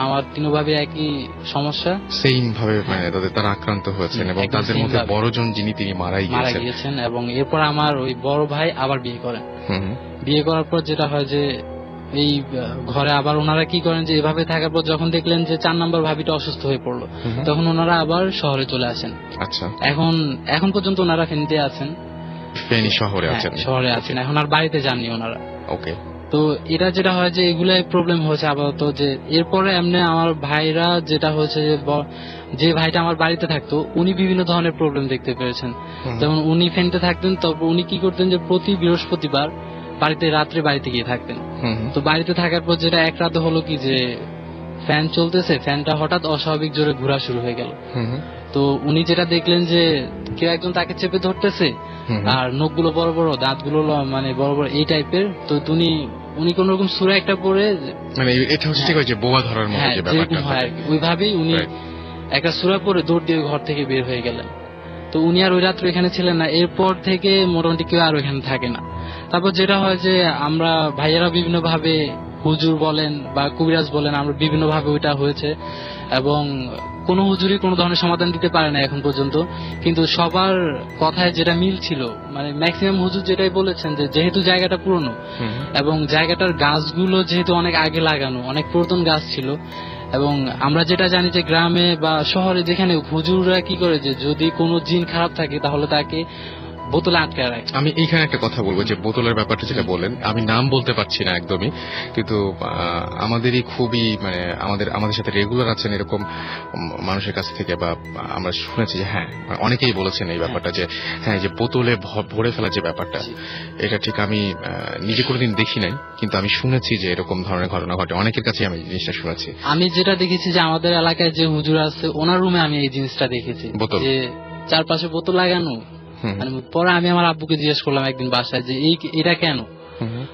আমার 3 ভাবির একই সমস্যা, সেম ভাবে মানে তারা আক্রান্ত হয়েছেন এবং তাদের মধ্যে বড়জন যিনি তিনি মারা গিয়েছেন। এবং এরপর আমার ওই বড় ভাই আবার বিয়ে করেন। বিয়ে করার পর যেটা হয় যে এই ঘরে আবার ওনারা কি করেন যে এভাবে থাকার পর যখন দেখলেন যে 4 নাম্বার ভাবিটা অসুস্থ হয়ে পড়লো, তখন ওনারা আবার শহরে চলে আসেন। আচ্ছা। এখন পর্যন্ত ওনারা ফেনীতে আছেন, ফেনী শহরে আছেন, এখন আর বাড়িতে যাননি ওনারা। ওকে। তো এটা যেটা হয় যে এগুলাই প্রবলেম হয়েছে আপাতত। যে এরপরে এমনি আমার ভাইরা যেটা হয়েছে যে ভাইটা আমার বাড়িতে থাকতো উনি বিভিন্ন ধরনের প্রবলেম দেখতে পেরেছেন। যেমন উনি ফেনীতে থাকতেন, তবে উনি কি করতেন যে প্রতি বৃহস্পতিবার রাত্রে গিয়ে থাকতেন। তো বাড়িতে থাকার পর যেটা এক রাতে হলো কি যে ফ্যান চলতেছে, ফ্যানটা হঠাৎ অস্বাভাবিক জোরে ঘোরা শুরু হয়ে গেল। তো উনি যেটা দেখলেন যে কেউ একজন তাকে চেপে ধরতেছে, আর নখগুলো বড় বড়, দাঁতগুলো মানে বড় বড়, এই টাইপের। তো উনি কোন রকম সূরা একটা পরে, মানে এটা হচ্ছে ঠিক আছে বোয়া ধরার মতো যে ব্যাপারটা হয়, ওইভাবেই উনি একটা সূরা পরে দৌড় দিয়ে ঘর থেকে বের হয়ে গেলেন। তো উনি আর ওই রাত্রে এখানে ছিলেন না, এরপর থেকে মোটামুটি কেউ আর ওখানে থাকে না। তারপর যেটা হয় যে আমরা ভাইয়েরা বিভিন্ন ভাবে, হুজুর বলেন বা কবিরাজ বলেন, আমরা বিভিন্ন ভাবে ওইটা হয়েছে এবং কোন হুজুরই কোন ধরনের সমাধান দিতে পারে না এখন পর্যন্ত। কিন্তু সবার কথায় যেটা মিল ছিল, মানে ম্যাক্সিমাম হুজুর যেটাই বলেছেন যে যেহেতু জায়গাটা পুরনো এবং জায়গাটার গাছগুলো যেহেতু অনেক আগে লাগানো, অনেক পুরাতন গাছ ছিল, এবং আমরা যেটা জানি যে গ্রামে বা শহরে যেখানে হুজুররা কি করে যে যদি কোনো জিন খারাপ থাকে তাহলে তাকে বোতলে আটকে রাখে। আমি এইখানে একটা কথা বলবো যে বোতলের ব্যাপারটা যেটা বললেন, আমি নাম বলতে পারছি না একদমই, কিন্তু আমাদেরই খুবই মানে আমাদের সাথে রেগুলার আছেন এরকম মানুষের কাছ থেকে, বা আমরা শুনেছি যে হ্যাঁ অনেকেই বলেছেন এই ব্যাপারটা যে হ্যাঁ যে বোতলে ভরে ফেলা যে ব্যাপারটা, এটা ঠিক আমি নিজে কোনোদিন দেখি নাই, কিন্তু আমি শুনেছি যে এরকম ধরনের ঘটনা ঘটে, অনেকের কাছে আমি জিনিসটা শুনেছি। আমি যেটা দেখেছি যে আমাদের এলাকায় যে হুজুর আছে ওনার রুমে আমি এই জিনিসটা দেখেছি, যে চারপাশে বোতল লাগানো। মানে পরে আমি আমার আব্বুকে জিজ্ঞেস করলাম একদিন বাসায় যে এটা কেন,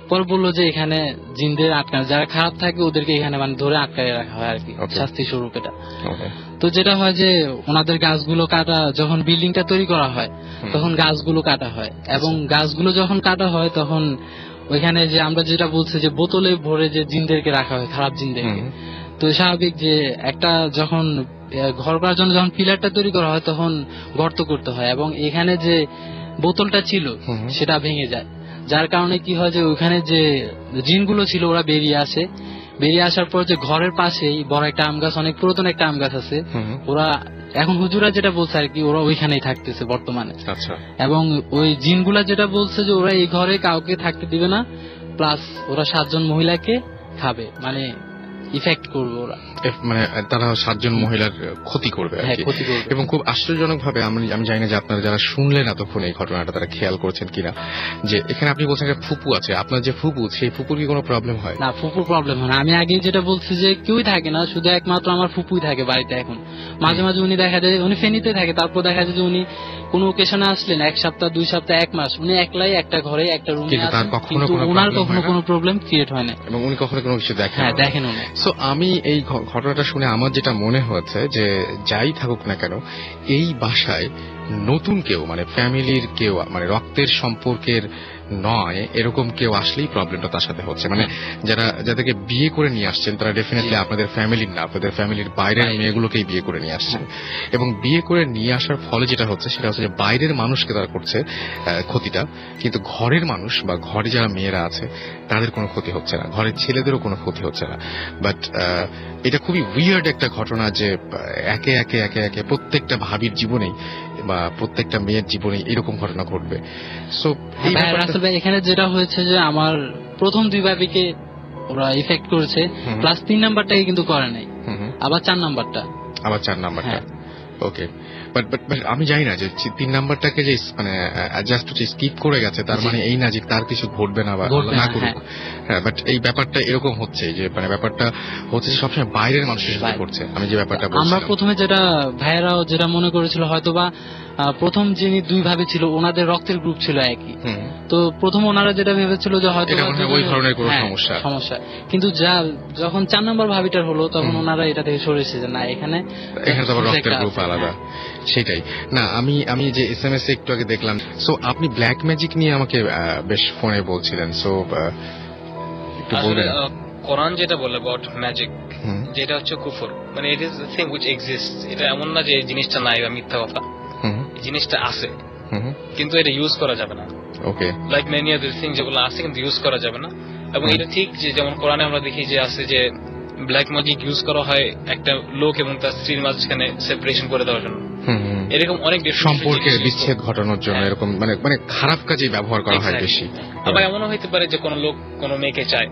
পরে বললো যে এখানে জিনদের আটকানো, যারা খারাপ থাকে ওদেরকে এখানে মানে ধরে আটকায় রাখা হয় আর কি, শাস্তি স্বরূপ এটা। তো যেটা হয় যে ওনাদের গাছগুলো কাটা, যখন বিল্ডিংটা তৈরি করা হয় তখন গাছগুলো কাটা হয়, এবং গাছগুলো যখন কাটা হয় তখন ওইখানে যে আমরা যেটা বলছি যে বোতলে ভরে যে জিনদেরকে রাখা হয়, খারাপ জিনদেরকে। তো স্বাভাবিক যে একটা যখন ঘর করার জন্য যখন পিলারটা তৈরি করা হয় তখন গর্ত করতে হয়, এবং এখানে যে বোতলটা ছিল সেটা ভেঙে যায়, যার কারণে কি হয় যে ওইখানে যে জিনগুলো ছিল ওরা বেরিয়ে আসে। বেরিয়ে আসার পর যে ঘরের পাশেই বড় একটা আম গাছ, অনেক পুরাতন একটা আম গাছ আছে, ওরা এখন হুজুরা যেটা বলছে আর কি, ওরা ওইখানেই থাকতেছে বর্তমানে। এবং ওই জিনগুলা যেটা বলছে যে ওরা এই ঘরে কাউকে থাকতে দিবে না, প্লাস ওরা 7 জন মহিলাকে খাবে, মানে ইফেক্ট করবে ওরা, মানে তারা 7 জন মহিলার ক্ষতি করবে আর কি। এবং খুব আশ্চর্যজনক ভাবে আমি জানি না যে আপনারা যারা শুনলেন এতক্ষণ এই ঘটনাটা তারা খেয়াল করেছেন কিনা, যে এখানে আপনি বলছেন একটা ফুপু আছে, আপনার যে ফুপু সেই ফুপুর কি কোনো প্রবলেম হয়? না, ফুপুর প্রবলেম হয় না। আমি আগে যেটা বলছি যে কেউই থাকে না, শুধু একমাত্র আমার ফুপুই থাকে বাড়িতে। এখন মাঝে মাঝে উনি দেখা যায় উনি ফেনীতে থাকে, তারপর দেখা যায় যে উনি কোন ওকেশনে আসলেন 1 সপ্তাহ 2 সপ্তাহ 1 মাস উনি একলাই একটা ঘরে একটা রুমে আছেন, কিন্তু ওনার কখনো কোনো প্রবলেম ক্রিয়েট হয় না, এবং উনি কখনো কোনো কিছু দেখেন না। সো আমি এই ঘটনাটা শুনে আমার যেটা মনে হচ্ছে যে যাই থাকুক না কেন, এই বাসায় নতুন কেউ মানে ফ্যামিলির কেউ মানে রক্তের সম্পর্কের নয় এরকম কেউ আসলেই প্রবলেমটা তার সাথে হচ্ছে। মানে যাদেরকে বিয়ে করে নিয়ে আসছেন তারা ডেফিনেটলি আপনাদের ফ্যামিলির না, আপনাদের ফ্যামিলির বাইরের মেয়েগুলোকেই বিয়ে করে নিয়ে আসছেন, এবং বিয়ে করে নিয়ে আসার ফলে যেটা হচ্ছে সেটা হচ্ছে যে বাইরের মানুষকে তারা করছে ক্ষতিটা, কিন্তু ঘরের মানুষ বা ঘরে যারা মেয়েরা আছে তাদের কোনো ক্ষতি হচ্ছে না, ঘরের ছেলেদেরও কোনো ক্ষতি হচ্ছে না। বাট এটা খুবই উইয়ার্ড একটা ঘটনা যে একে একে একে একে প্রত্যেকটা ভাবির জীবনেই বা প্রত্যেকটা মেয়ের জীবনে এরকম ঘটনা ঘটবে। সো এখানে যেটা হয়েছে যে আমার প্রথম 2 ভাবিকে ওরা ইফেক্ট করেছে, প্লাস 3 নাম্বারটাকে কিন্তু করে নাই, আবার 4 নাম্বারটা ওকে। বাট আমি জানি না যে 3 নাম্বারটাকে যে মানে জাস্ট স্কিপ করে গেছে তার মানে এই না যে তার কিছু ঘটবে না বা না করুক। হ্যাঁ, বাট এই ব্যাপারটা এরকম হচ্ছে যে মানে ব্যাপারটা হচ্ছে সবসময় বাইরের মানুষের সাথে করছে। আমি যে ব্যাপারটা আমরা প্রথমে যেটা ভাইয়েরাও যেটা মনে করেছিল হয়তোবা প্রথম যিনি 2 ভাবে ছিল ওনাদের রক্তের গ্রুপ ছিল একই, তো প্রথম ওনারা যেটা ভেবেছিল যে হয়তো ওই ধরনের কোনো সমস্যা, কিন্তু যখন 4 নম্বর ভাবিটার হলো তখন ওনারা এটা থেকে সরে এসেছে যে না এখানে তো রক্তের গ্রুপ আলাদা। সেটাই না, আমি যে SMS একটু আগে দেখলাম। সো আপনি ব্ল্যাক ম্যাজিক নিয়ে আমাকে বেশ ফোনে বলছিলেন, সো একটু বলবেন? কোরআন যেটা বলে অ্যাবাউট ম্যাজিক, যেটা হচ্ছে কুফর, মানে it is the thing which exists. এটা এমন না যে এই জিনিসটা নাই বা মিথ্যা কথা, জিনিসটা আছে কিন্তু এটা ইউজ করা যাবে না। ওকে, লাইক মেনি আদার থিং যেগুলো আছে কিন্তু ইউজ করা যাবে না। এবং এটা ঠিক যে যেমন কোরআনে আমরা দেখি যে আছে যে ব্ল্যাক ম্যাজিক ইউজ করা হয় একটা লোক এবং তার স্ত্রীর মাঝখানে সেপারেশন করে দেওয়ার জন্য, এরকম অনেক সম্পর্কের বিচ্ছেদ ঘটানোর জন্য এরকম মানে খারাপ কাজে ব্যবহার করা হয় বেশি। আবার এমনও হইতে পারে যে কোন লোক কোন মেয়েকে চায়,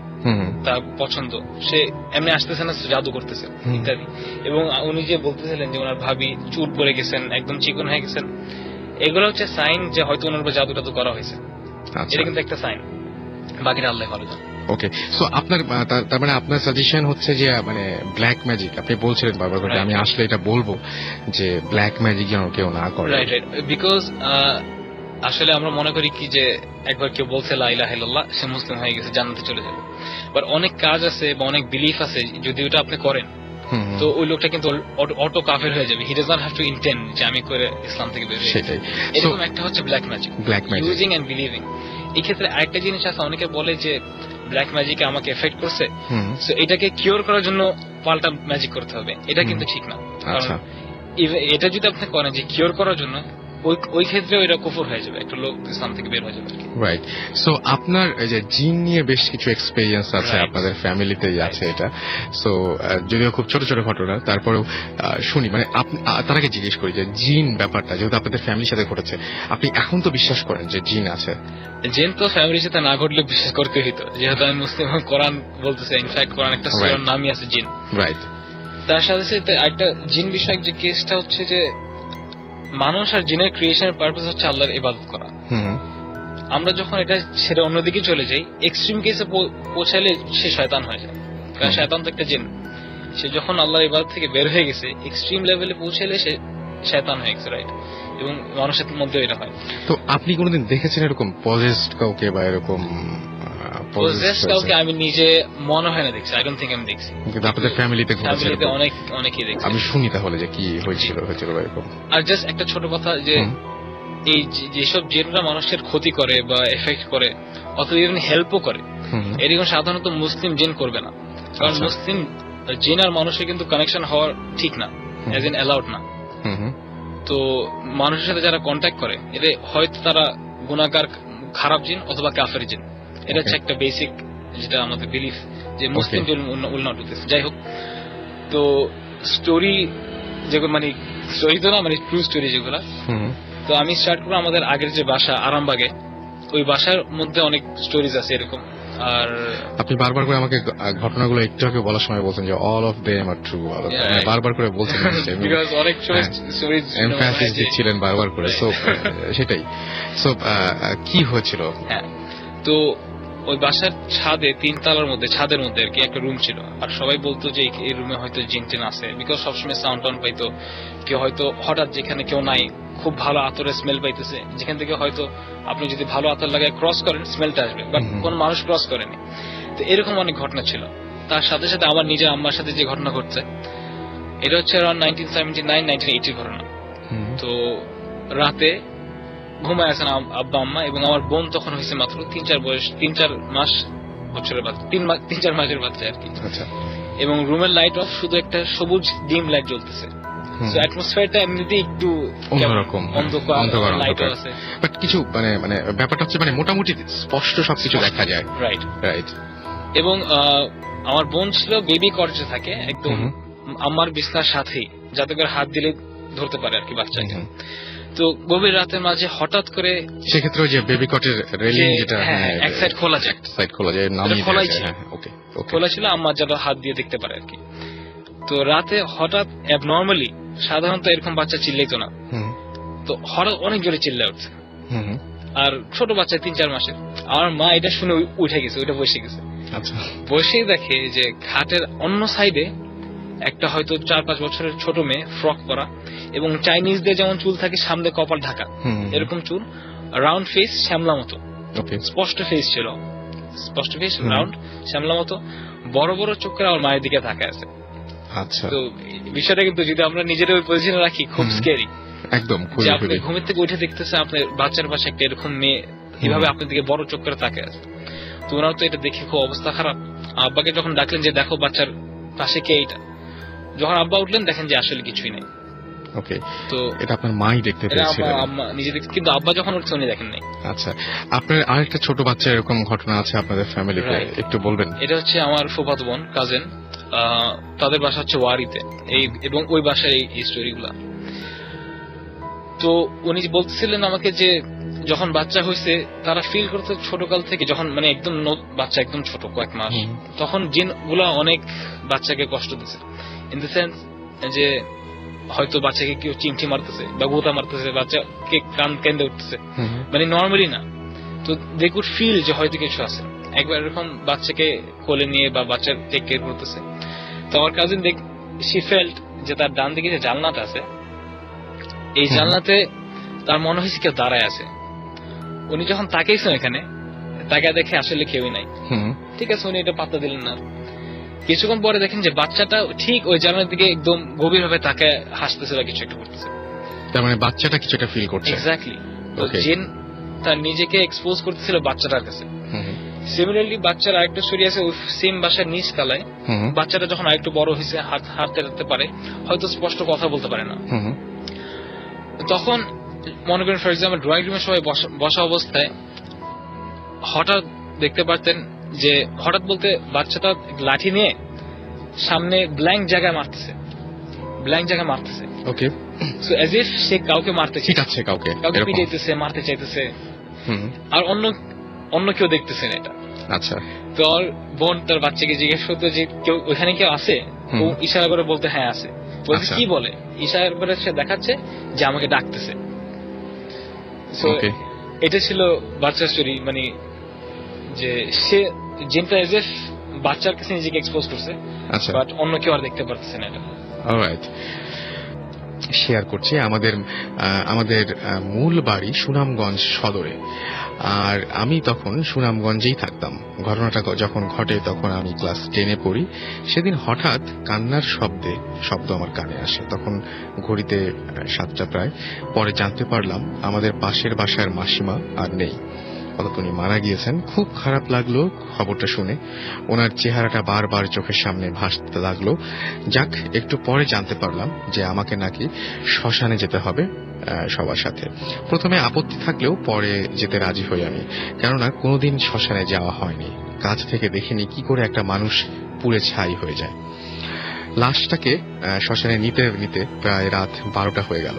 তার পছন্দ, সে এমনি আসতেছে না, জাদু করতেছে ইত্যাদি। এবং উনি যে বলতেছিলেন যে ওনার ভাবি চুট পরে গেছেন, একদম চিকন হয়ে গেছেন, এগুলো হচ্ছে সাইন যে হয়তো ওনার উপর জাদু টাদু করা হয়েছে। এটা কিন্তু একটা সাইন, বাকিটা আল্লাহ ভালো জানে। ওকে, সো আপনার তার মানে আপনার সাজেশন হচ্ছে যে মানে ব্ল্যাক ম্যাজিক আপনি বলছিলেন বারবার করে, আমি আসলে এটা বলবো যে ব্ল্যাক ম্যাজিক যেন কেউ না করে। রাইট, বিকজ আসলে আমরা মনে করি কি যে একবার কেউ বলছে লা ইলাহা ইল্লাল্লাহ, সে মুসলিম হয়ে গেছে, জান্নাতে চলে যাবে। বাট অনেক কাজ আছে বা অনেক বিলিফ আছে, যদি ওটা আপনি করেন তো ওই লোকটা কিন্তু অটো কাফের হয়ে যাবে। He does not have to intend যে আমি করে ইসলাম থেকে বের হয়ে যাই। এরকম একটা হচ্ছে black magic, using and believing. এই ক্ষেত্রে আরেকটা জিনিস আছে, অনেকে বলে যে ব্ল্যাক ম্যাজিক আমাকে এফেক্ট করছে, সো এটাকে কিওর করার জন্য পাল্টা ম্যাজিক করতে হবে। এটা কিন্তু ঠিক না, কারণ এটা যদি আপনি করেন যে কিওর করার জন্য, ওই ক্ষেত্রে ওইটা কুফর হয়ে যাবে, একটা লোক ইসলাম থেকে বের হয়ে যাবে। রাইট। সো আপনার এই যে জিন নিয়ে বেশ কিছু এক্সপেরিয়েন্স আছে, আপনাদের ফ্যামিলিতেই আছে এটা। সো যদিও খুব ছোট ছোট ঘটনা, তারপরেও শুনি, মানে তার আগে জিজ্ঞেস করি যে জিন ব্যাপারটা যেহেতু আপনাদের ফ্যামিলির সাথে ঘটেছে, আপনি এখন তো বিশ্বাস করেন যে জিন আছে? জিন তো ফ্যামিলির সাথে না ঘটলে বিশ্বাস করতে হইতো, যেহেতু আমি মুসলিম, কোরআন বলতেছে, ইনফ্যাক্ট কোরআন একটা সূরার নামই আছে জিন। রাইট। তার সাথে সাথে একটা জিন বিষয়ক যে কেসটা হচ্ছে যে মানুষ আর জিনের ক্রিয়েশনের পারপাস হচ্ছে আল্লাহর ইবাদত করা। আমরা যখন এটা ছেড়ে অন্যদিকে চলে যাই, এক্সট্রিম কেসে পৌঁছালে সে শয়তান হয়ে যায়, কারণ শয়তান তো একটা জিন। সে যখন আল্লাহর ইবাদত থেকে বের হয়ে গেছে, এক্সট্রিম লেভেলে পৌঁছালে সে শয়তান হয়ে গেছে, রাইট? এবং মানুষের মধ্যে এটা হয়। তো আপনি কোনোদিন দেখেছেন এরকম পজেসড কাউকে বা এরকম পজেসড কাউকে? আমি নিজে মনে হয় না দেখছি, আই ডোন্ট থিংক আমি দেখছি, কিন্তু আপনাদের ফ্যামিলিতে অনেকেই দেখছি। আমি শুনি তাহলে যে কি হয়েছিল এরকম। আর জাস্ট একটা ছোট কথা, যে এই যেসব জিনরা মানুষের ক্ষতি করে বা এফেক্ট করে অথবা ইভেন হেল্পও করে, এরকম সাধারণত মুসলিম জিন করবে না, কারণ মুসলিম জিন আর মানুষের কিন্তু কানেকশন হওয়ার ঠিক না, অ্যাজ ইন অ্যালাউড না। তো মানুষের সাথে যারা কন্ট্যাক্ট করে, এদের হয়তো তারা গুনাহগার, খারাপ জিন অথবা কাফের জিন। এটা হচ্ছে একটা বেসিক যেটা আমাদের বিলিফ, যে মুসলিম জিন উইল নট ডু দিস। যাই হোক, তো স্টোরি যেগুলো, মানে স্টোরি তো না, মানে ট্রু স্টোরি যেগুলা, তো আমি স্টার্ট করবো আমাদের আগের যে বাসা আরামবাগে, ওই বাসার মধ্যে অনেক স্টোরিজ আছে এরকম। আর আপনি বারবার করে আমাকে ঘটনাগুলো একটু আগে বলার সময় বলছেন যে all of them are true, বারবার করে বলছেন, অনেক স্টোরিজ এমফাসিস দিচ্ছিলেন বারবার করে। সো সেটাই। সো কি হয়েছিল? হ্যাঁ, তো ওই বাসার ছাদে, 3 তলার মধ্যে, ছাদের মধ্যে আর কি একটা রুম ছিল, আর সবাই বলতো যে এই রুমে হয়তো জিন টিন আছে, বিকজ সবসময় সাউন্ড টাউন্ড পাইতো। কেউ হয়তো হঠাৎ, যেখানে কেউ নাই, খুব ভালো আতরের স্মেল পাইতেছে, যেখান থেকে হয়তো আপনি যদি ভালো আতর লাগায় ক্রস করেন, স্মেলটা আসবে, বাট কোন মানুষ ক্রস করেনি। তো এরকম অনেক ঘটনা ছিল। তার সাথে সাথে আমার নিজের আম্মার সাথে যে ঘটনা ঘটছে, এটা হচ্ছে অ্যারাউন্ড 1979-1980 ঘটনা। তো রাতে ঘুমায় আছেন আব্বা আম্মা, এবং আমার বোন তখন হয়েছে মাত্র 3-4 মাস বছরের বাচ্চা, 3-4 মাসের বাচ্চা আর কি। এবং রুমের লাইট অফ, শুধু একটা সবুজ ডিম লাইট জ্বলতেছে। সো অ্যাটমসফিয়ারটা এমনিতেই একটু অন্যরকম, অন্ধকার, লাইট আছে, বাট কিছু মানে ব্যাপারটা হচ্ছে মানে মোটামুটি স্পষ্ট সবকিছু দেখা যায়। Right right. এবং আমার বোন ছিল বেবি কর্জে থাকে, একদম আমার বিছনার সাথেই, যাতে করে হাত দিলে ধরতে পারে আর কি বাচ্চাকে। তো গভীর রাতের মাঝে হঠাৎ করে, সেক্ষেত্রে যে বেবি কটের রেলিং যেটা এক সাইড খোলা যায়, খোলা ছিল, আম্মা যেন হাত দিয়ে দেখতে পারে আর কি। তো রাতে হঠাৎ অ্যাবনর্মালি, সাধারণত এরকম বাচ্চা চিল্লাইতো না, তো হঠাৎ অনেক জোরে চিল্লায় উঠছে, আর ছোট বাচ্চা 3-4 মাসের। আমার মা এটা শুনে উঠে গেছে, ওইটা বসে গেছে। বসেই দেখে যে খাটের অন্য সাইডে একটা হয়তো 4-5 বছরের ছোট মেয়ে, ফ্রক পরা, এবং চাইনিজদের যেমন চুল থাকে সামনে কপাল ঢাকা, এরকম চুল, রাউন্ড ফেস, শ্যামলা মতো, স্পষ্ট ফেস ছিল, স্পষ্ট ফেস, রাউন্ড শ্যামলা মতো, বড় বড় চোখ করে আমার মায়ের দিকে তাকায় আছে। তো বিষয়টা কিন্তু যদি আমরা নিজের ওই পজিশনে রাখি, খুব স্ক্যারি একদম। যে আপনি ঘুমের থেকে উঠে দেখতেছে আপনার বাচ্চার পাশে একটা এরকম মেয়ে এভাবে আপনার দিকে বড় চোখ করে তাকায় আছে। তো ওনার তো এটা দেখে খুব অবস্থা খারাপ। আব্বাকে যখন ডাকলেন যে দেখো বাচ্চার পাশে কে, এইটা, যখন আব্বা উঠলেন দেখেন যে আসলে কিছুই নেই। ওকে, তো এটা আপনার মাই দেখতে পেয়েছিলেন? আম্মা নিজে দেখতে, কিন্তু আব্বা যখন উঠছে উনি দেখেন নাই। আচ্ছা, আপনার আরেকটা ছোট বাচ্চা এরকম ঘটনা আছে আপনাদের ফ্যামিলিতে, একটু বলবেন? এটা হচ্ছে আমার ফুফাতো বোন, কাজিন, তাদের বাসা হচ্ছে ওয়ারিতে, এবং ওই বাসার এই স্টোরিগুলা। তো উনি বলতেছিলেন আমাকে যে যখন বাচ্চা হয়েছে তারা ফিল করতে ছোটকাল থেকে, যখন মানে একদম বাচ্চা একদম ছোট, কয়েক মাস, তখন জিন গুলা অনেক বাচ্চাকে কষ্ট দিচ্ছে, ইন দ্য সেন্স যে হয়তো বাচ্চাকে কেউ চিমটি মারতেছে বা গোতা মারতেছে, বাচ্চাকে কান কেঁদে উঠতেছে, মানে নর্মালি না। তো দে কুড ফিল যে হয়তো কিছু আছে। একবার এরকম বাচ্চাকে কোলে নিয়ে বা বাচ্চার টেক কেয়ার করতেছে, তো আমার কাজিন শি ফেল্ট যে তার ডান দিকে যে জানলাটা আছে, এই জানলাতে তার মনে হয়েছে কেউ দাঁড়ায় আছে। উনি যখন তাকাইছেন এখানে, তাকে দেখে আসলে কেউই নাই। ঠিক আছে, উনি এটা পাত্তা দিলেন না। কিছুক্ষণ পরে দেখেন যে বাচ্চাটা ঠিক ওই জানলার দিকে একদম গভীর ভাবে তাকে হাসতেছে বা কিছু একটা করতেছে। তার মানে বাচ্চাটা কিছু একটা ফিল করছে। এক্স্যাক্টলি। তো জিন তার নিজেকে এক্সপোজ করতেছিল বাচ্চাটার কাছে। সিমিলারলি বাচ্চার আরেকটা স্টোরি আছে, ওই সেম বাসার নিচ তলায় বাচ্চাটা যখন আরেকটু বড় হয়েছে, হাঁটতে পারে, হয়তো স্পষ্ট কথা বলতে পারে না, তখন মনে করেন ফর এক্সাম্পল ড্রয়িং রুমে সবাই বসা অবস্থায় হঠাৎ দেখতে পারতেন যে হঠাৎ বলতে বাচ্চাটা লাঠি নিয়ে সামনে ব্ল্যাঙ্ক জায়গায় মারতেছে ওকে, সো অ্যাজ ইফ সে কাউকে মারতে চাইছে, কাউকে পিটাইতেছে, মারতে চাইতেছে, আর অন্য কেউ দেখতেছে না এটা। আচ্ছা, তো ওর বোন তার বাচ্চাকে জিজ্ঞেস করতো যে কেউ ওখানে কেউ আছে, ও ইশারা করে বলতে হ্যাঁ আছে, বলতে কি বলে, ইশারা করে সে দেখাচ্ছে যে আমাকে ডাকতেছে। সো এটা ছিল বাচ্চার স্টোরি, মানে যে সে জিনটা এজ এফ বাচ্চার কাছে নিজেকে এক্সপোজ করছে, বাট অন্য কেউ আর দেখতে পারতেছে না এটা। অলরাইট, শেয়ার করছি আমাদের মূল বাড়ি সুনামগঞ্জ সদরে, আর আমি তখন সুনামগঞ্জেই থাকতাম। ঘটনাটা যখন ঘটে তখন আমি ক্লাস 10-এ পড়ি। সেদিন হঠাৎ কান্নার শব্দ আমার কানে আসে। তখন ঘড়িতে 7টা প্রায়। পরে জানতে পারলাম আমাদের পাশের বাসার মাসিমা আর নেই, অর্থাৎ উনি মারা গিয়েছেন। খুব খারাপ লাগলো খবরটা শুনে, ওনার চেহারাটা বারবার চোখের সামনে ভাসতে লাগলো। যাক, একটু পরে জানতে পারলাম যে আমাকে নাকি শ্মশানে যেতে হবে সবার সাথে। প্রথমে আপত্তি থাকলেও পরে যেতে রাজি হই আমি, কেননা কোনোদিন শ্মশানে যাওয়া হয়নি, কাছ থেকে দেখিনি কি করে একটা মানুষ পুড়ে ছাই হয়ে যায়। লাশটাকে শ্মশানে নিতে নিতে প্রায় রাত 12টা হয়ে গেল,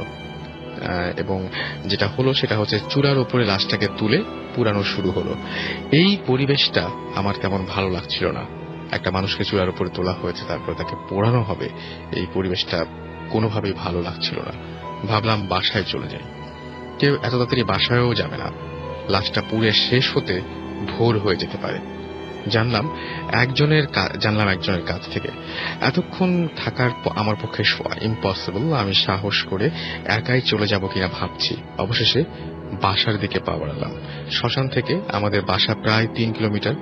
এবং যেটা হলো সেটা হচ্ছে চূড়ার উপরে লাশটাকে তুলে পুরানো শুরু হলো। এই পরিবেশটা আমার তেমন ভালো লাগছিল না। একটা মানুষকে চূড়ার উপরে তোলা হয়েছে, তারপর তাকে পোড়ানো হবে, এই পরিবেশটা কোনোভাবেই ভালো লাগছিল না। ভাবলাম বাসায় চলে যাই। কেউ এত তাড়াতাড়ি বাসায়ও যাবে না, লাশটা পুড়ে শেষ হতে ভোর হয়ে যেতে পারে। জানলাম একজনের কাছ থেকে। এতক্ষণ থাকার আমার পক্ষে ইম্পসিবল। আমি সাহস করে একাই চলে যাব কিনা ভাবছি। অবশেষে বাসার দিকে পা বাড়ালাম। শ্মশান থেকে আমাদের বাসা প্রায় 3 কিলোমিটার।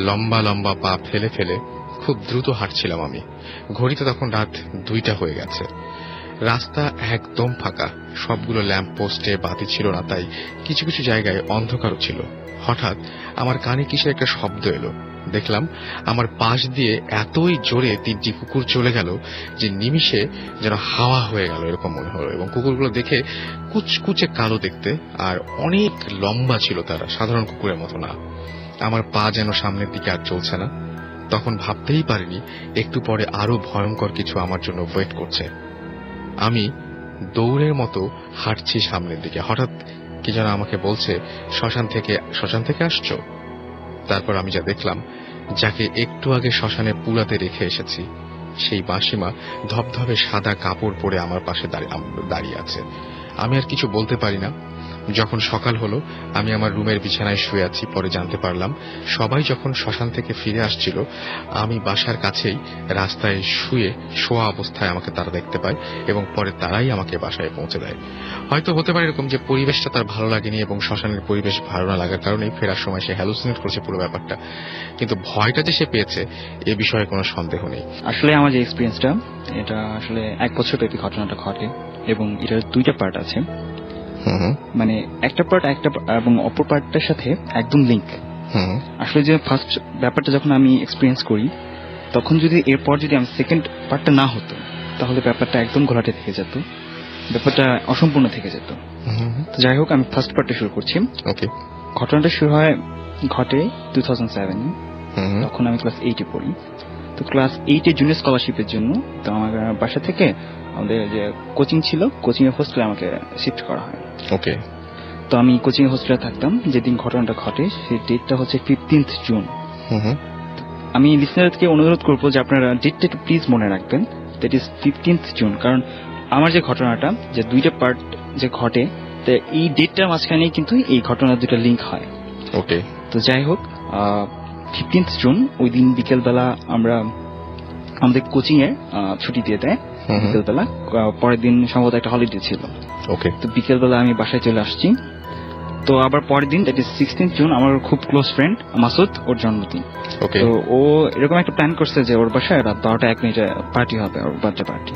লম্বা লম্বা পা ফেলে ফেলে খুব দ্রুত হাঁটছিলাম আমি। ঘড়িতে তখন রাত 2টা হয়ে গেছে। রাস্তা একদম ফাঁকা, সবগুলো ল্যাম্প পোস্টে বাতি ছিল না, তাই কিছু কিছু জায়গায় অন্ধকারও ছিল। হঠাৎ আমার কানে কিসের একটা শব্দ এলো। দেখলাম আমার পাশ দিয়ে এতই জোরে 3টি কুকুর চলে গেল যে নিমিষে যেন হাওয়া হয়ে গেল এরকম মনে হলো। এবং কুকুরগুলো দেখে কুচকুচে কালো দেখতে, আর অনেক লম্বা ছিল তারা, সাধারণ কুকুরের মতো না। আমার পা যেন সামনের দিকে আর চলছে না। তখন ভাবতেই পারিনি একটু পরে আরো ভয়ঙ্কর কিছু আমার জন্য ওয়েট করছে। আমি দৌড়ের মতো হাঁটছি সামনের দিকে। হঠাৎ কি যেন আমাকে বলছে, শ্মশান থেকে আসছো? তারপর আমি যা দেখলাম, যাকে একটু আগে শ্মশানে পুরাতে রেখে এসেছি, সেই মাসিমা ধবধবে সাদা কাপড় পরে আমার পাশে দাঁড়িয়ে আছে। আমি আর কিছু বলতে পারি না। যখন সকাল হলো আমি আমার রুমের বিছানায় শুয়ে আছি। পরে জানতে পারলাম সবাই যখন শ্মশান থেকে ফিরে আসছিল, আমি বাসার কাছেই রাস্তায় শোয়া অবস্থায় আমাকে তারা দেখতে পায়, এবং পরে তারাই আমাকে বাসায় পৌঁছে দেয়। হয়তো হতে পারে এরকম যে পরিবেশটা তার ভালো লাগেনি, এবং শ্মশানের পরিবেশ ভালো না লাগার কারণে ফেরার সময় সে হ্যালুসিনেট করেছে পুরো ব্যাপারটা। কিন্তু ভয়টা যে সে পেয়েছে এ বিষয়ে কোনো সন্দেহ নেই। আসলে আমার যে এক্সপিরিয়েন্সটা, এটা আসলে 1 বছর ব্যাপী ঘটনাটা ঘটে, এবং এটার 2টা পার্ট আছে। মানে একটা পার্ট এবং অপর পার্টটার সাথে একদম লিঙ্ক। আসলে যে ফার্স্ট ব্যাপারটা যখন আমি এক্সপিরিয়েন্স করি, তখন যদি এরপর যদি আমি সেকেন্ড পার্টটা না হতো, তাহলে ব্যাপারটা একদম ঘোলাটে থেকে যেত, ব্যাপারটা অসম্পূর্ণ থেকে যেত। যাই হোক, আমি ফার্স্ট পার্টটা শুরু করছি। ঘটনাটা ঘটে 2007। তখন আমি ক্লাস 8-এ পড়ি। তো ক্লাস 8-এ জুনিয়র স্কলারশিপের জন্য তো আমার বাসা থেকে আমাদের যে কোচিং ছিল, কোচিং এর হোস্টেলে আমাকে শিফট করা হয়। ওকে, তো আমি কোচিং এর হোস্টেলে থাকতাম। যেদিন ঘটনাটা ঘটে সেই ডেটটা হচ্ছে 15 জুন। আমি লিসনারকে অনুরোধ করবো যে আপনারা ডেটটা একটু প্লিজ মনে রাখবেন, দ্যাট ইজ 15 জুন। কারণ আমার যে ঘটনাটা, যে 2টা পার্ট যে ঘটে, তো এই ডেটটার মাঝখানেই কিন্তু এই ঘটনার 2টা লিঙ্ক হয়। ওকে, তো যাই হোক, 15 জুন ওই দিন বিকেলবেলা আমাদের কোচিং এর ছুটি দিয়ে দেয় বিকেলবেলা। পরের দিন সম্ভবত একটা হলিডে ছিল। ওকে, তো বিকেলবেলা আমি বাসায় চলে আসছি। তো আবার পরের দিন, দ্যাট ইজ 16 জুন, আমার খুব ক্লোজ ফ্রেন্ড মাসুদ, ওর জন্মদিন। তো ও এরকম একটা প্ল্যান করছে যে ওর বাসায় রাত 12:01 পার্টি হবে, ওর বার্থডে পার্টি।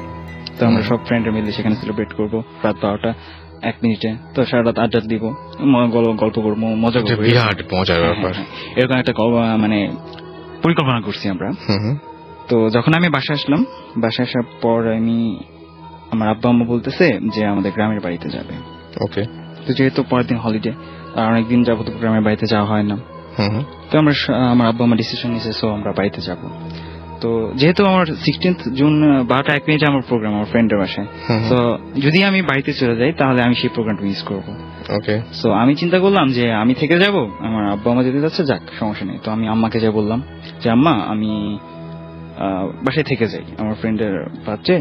তো আমরা সব ফ্রেন্ডরা মিলে সেখানে সেলিব্রেট করবো রাত 12:01। তো সারা রাত আড্ডা দিব, গল্প করবো, মজা করবো, এরকম একটা মানে পরিকল্পনা করছি আমরা। তো যখন আমি বাসায় আসলাম, বাসায় আসার পর আমার আব্বা আম্মা বলতেছে যে আমাদের গ্রামের বাড়িতে যাবে। ওকে। তো যেহেতু পরের দিন হলিডে, আর অনেকদিন যাবত গ্রামের বাড়িতে যাওয়া হয় না, তো আমার আব্বু আমার ডিসিশন নিয়েছে, সো আমরা বাড়িতে যাব। তো যেহেতু আমার 16 জুন 12টা 1 মিনিটে আমার প্রোগ্রাম আমার ফ্রেন্ডের বাসায়, তো যদি আমি বাড়িতে চলে যাই তাহলে আমি সেই প্রোগ্রামটা মিস করবো। ওকে। সো আমি চিন্তা করলাম যে আমি থেকে যাব, আমার আব্বা আমা যেতে যাচ্ছে, যাক সমস্যা নেই। তো আমি আম্মাকে যা বললাম যে আম্মা আমি বাসায় থেকে যাই আমার ফ্রেন্ডের বাচ্চে,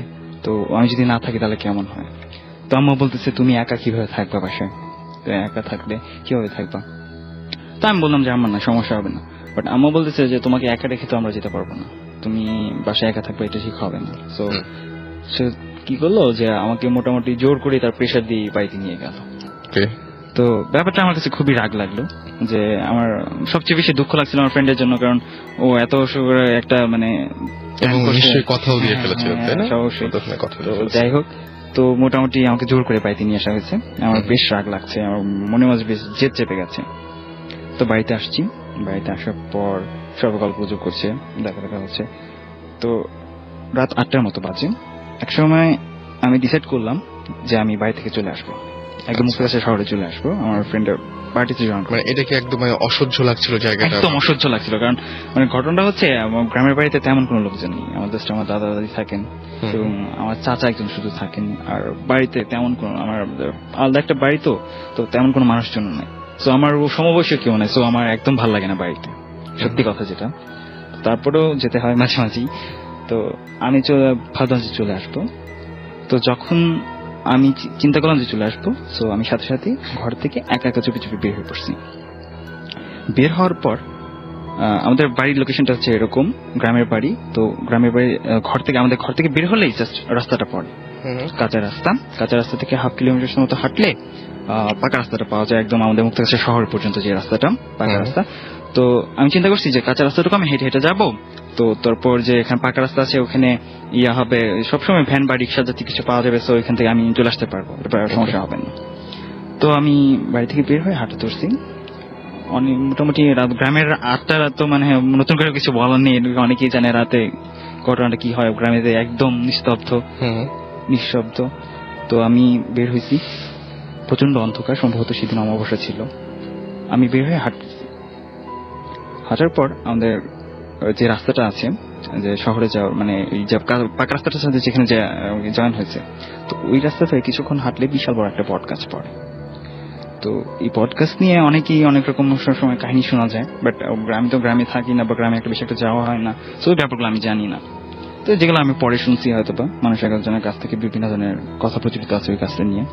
তো আমি যদি না থাকি তাহলে কেমন হয়। তো আম্মা বলতেছে তুমি একা কিভাবে থাকবা বাসায়, তো একা থাকলে কিভাবে থাকবা। তো আমি বললাম যে আমার না সমস্যা হবে না, বাট আম্মা বলতেছে যে তোমাকে একা রেখে তো আমরা যেতে পারবো না, তুমি বাসায় একা থাকবে, এটা ঠিক হবে না। সো সে কি করলো যে আমাকে মোটামুটি জোর করে তার প্রেশার দিয়ে বাড়িতে নিয়ে গেল। তো ব্যাপারটা আমার কাছে খুবই রাগ লাগলো, যে আমার সবচেয়ে বেশি দুঃখ লাগছিল আমার ফ্রেন্ডের জন্য, কারণ ও এত একটা মানে কথাও দিয়ে ফেলেছিল। যাই হোক, তো মোটামুটি আমাকে জোর করে বাড়িতে নিয়ে আসা হয়েছে। আমার বেশ রাগ লাগছে, আমার মনে মাঝে বেশ জেদ চেপে গেছে। তো বাড়িতে আসছি, বাড়িতে আসার পর সবাই গল্প গুজব করছে, দেখা হচ্ছে। তো রাত 8টার মতো বাজে। এক সময় আমি ডিসাইড করলাম যে আমি বাড়ি থেকে চলে আসবো, একদম মুক্তাগাছা শহরে চলে আসবো আমার ফ্রেন্ডের পার্টিতে জয়েন করবো। এটা কি একদম অসহ্য লাগছিল জায়গাটা? একদম অসহ্য লাগছিল, কারণ মানে ঘটনাটা হচ্ছে আমার গ্রামের বাড়িতে তেমন কোনো লোকজন নেই, আমার দাদা দাদি থাকেন এবং আমার চাচা একজন শুধু থাকেন, আর বাড়িতে তেমন কোনো আমার আলাদা একটা বাড়ি, তো তেমন কোনো মানুষজন নাই। সো আমার সমবয়সী কেউ নাই, সো আমার একদম ভালো লাগে না বাড়িতে, সত্যি কথা যেটা। তারপরেও যেতে হয় মাঝে মাঝেই। তো আমি ভাবলাম যে চলে আসবো। তো যখন আমি চিন্তা করলাম যে চলে আসবো, সো আমি সাথে সাথে ঘর থেকে একা একা চুপি চুপি বের হয়ে পড়ছি। বের হওয়ার পর আমাদের বাড়ির লোকেশনটা হচ্ছে এরকম, গ্রামের বাড়ি। তো গ্রামের বাড়ি আমাদের ঘর থেকে বের হলেই জাস্ট রাস্তাটা পড়ে, কাঁচা রাস্তা থেকে 1/2 কিলোমিটার মতো হাঁটলে পাকা রাস্তাটা পাওয়া যায়, একদম আমাদের মুক্তাগাছা শহর পর্যন্ত যে রাস্তাটা, পাকা রাস্তা। তো আমি চিন্তা করছি যে কাঁচা রাস্তাটুকু আমি হেঁটে হেঁটে যাবো, তো তারপর যে এখানে পাকা রাস্তা আছে ওখানে হবে, সবসময় ভ্যান বা রিক্সা জাতীয় কিছু পাওয়া যাবে, তো ওইখান থেকে আমি চলে আসতে পারবো, সমস্যা হবে না। তো আমি বাড়ি থেকে বের হয়ে হাঁটা ধরছি। অনেক মোটামুটি গ্রামের 8টা রাত, তো মানে নতুন করে কিছু বলার নেই, অনেকেই জানে রাতে ঘটনাটা কি হয় গ্রামে, একদম নিঃশব্দ। তো আমি বের হয়েছি, প্রচন্ড অন্ধকার, সম্ভবত সেদিন অমাবস্যা ছিল। আমি বের হয়ে হাঁটার পর আমাদের যে রাস্তাটা আছে যে শহরে যাওয়ার, মানে পাকা রাস্তাটার সাথে যেখানে জয়েন হয়েছে, তো ওই রাস্তা থেকে কিছুক্ষণ হাঁটলে বিশাল বড় একটা বট গাছ পড়ে। তো এই পডকাস্ট নিয়ে অনেকেই অনেক রকম সময় কাহিনী শোনা যায়, বাট আমি তো গ্রামে থাকি না, বা গ্রামে একটা বেশি একটা যাওয়া হয় না, তো ওই ব্যাপারগুলো আমি জানি না। তো যেগুলো আমি পরে শুনছি হয়তো বা মানুষ একজনের কাছ থেকে বিভিন্ন ধরনের কথা প্রচলিত আছে ওই গাছটা নিয়ে।